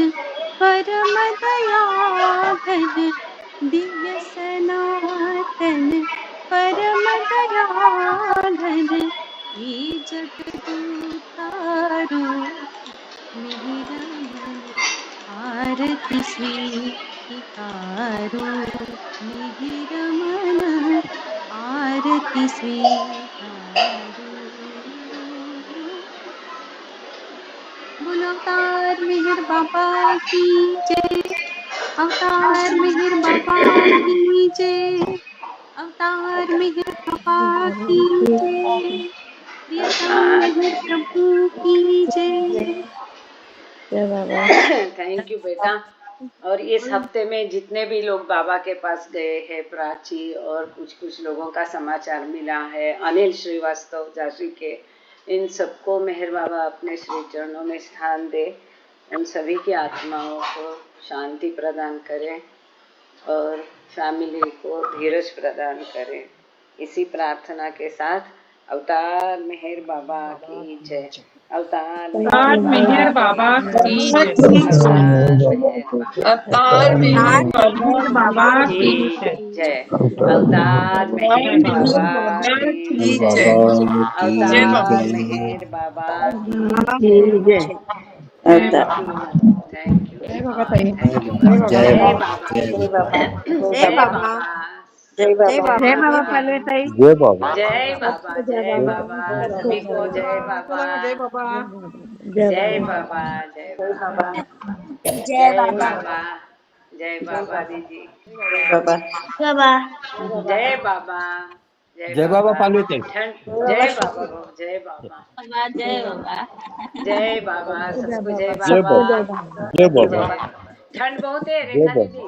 परम दयाघन, दिव्य सनातन परम दयाघन, ये जगदूतारू मेरा मन, आरती स्वीकारो मेरा मन, आरती स्वीकारो। बोलो अवतार मेहर बाबा की जय, अवतार मेहर बाबा की जय, अवतार मेहर बाबा की जय, प्रियतम मेहर प्रभु की जय। थैंक यू बेटा। और इस हफ्ते में जितने भी लोग बाबा के पास गए हैं, प्राची और कुछ लोगों का समाचार मिला है, अनिल श्रीवास्तव झांसी के, इन सबको मेहर बाबा अपने श्री चरणों में स्थान दे, उन सभी की आत्माओं को शांति प्रदान करें और फैमिली को धीरज प्रदान करें। इसी प्रार्थना के साथ अवतार मेहर बाबा की जय, अवतार मेहर बाबा की जय, अवतार मेहर बाबा बाबा की जय, अवतार मेहर बाबा की जय, अवतार मेहर बाबा की जय। थैंक यू जय बाबा, थैंक यू। जय जय बाबा, बाबा, जय बाबा, जय बाबा, जय बाबा, जय बाबा पालवे ताई। जय बाबा। जय बाबा, जय बाबा, सभी को जय बाबा, जय बाबा, जय बाबा, जय बाबा, जय जय बाबा। बाबा, जय बाबा दीदी, जय बाबा, जय बाबा, जय बाबा पालवे ताई। जय बाबा, जय बाबा, जय बाबा। जय बाबा, सबको जय जय बाबा, बाबा, जय बाबा, ठंड बहुत है जय रेखा बाबा। दीदी।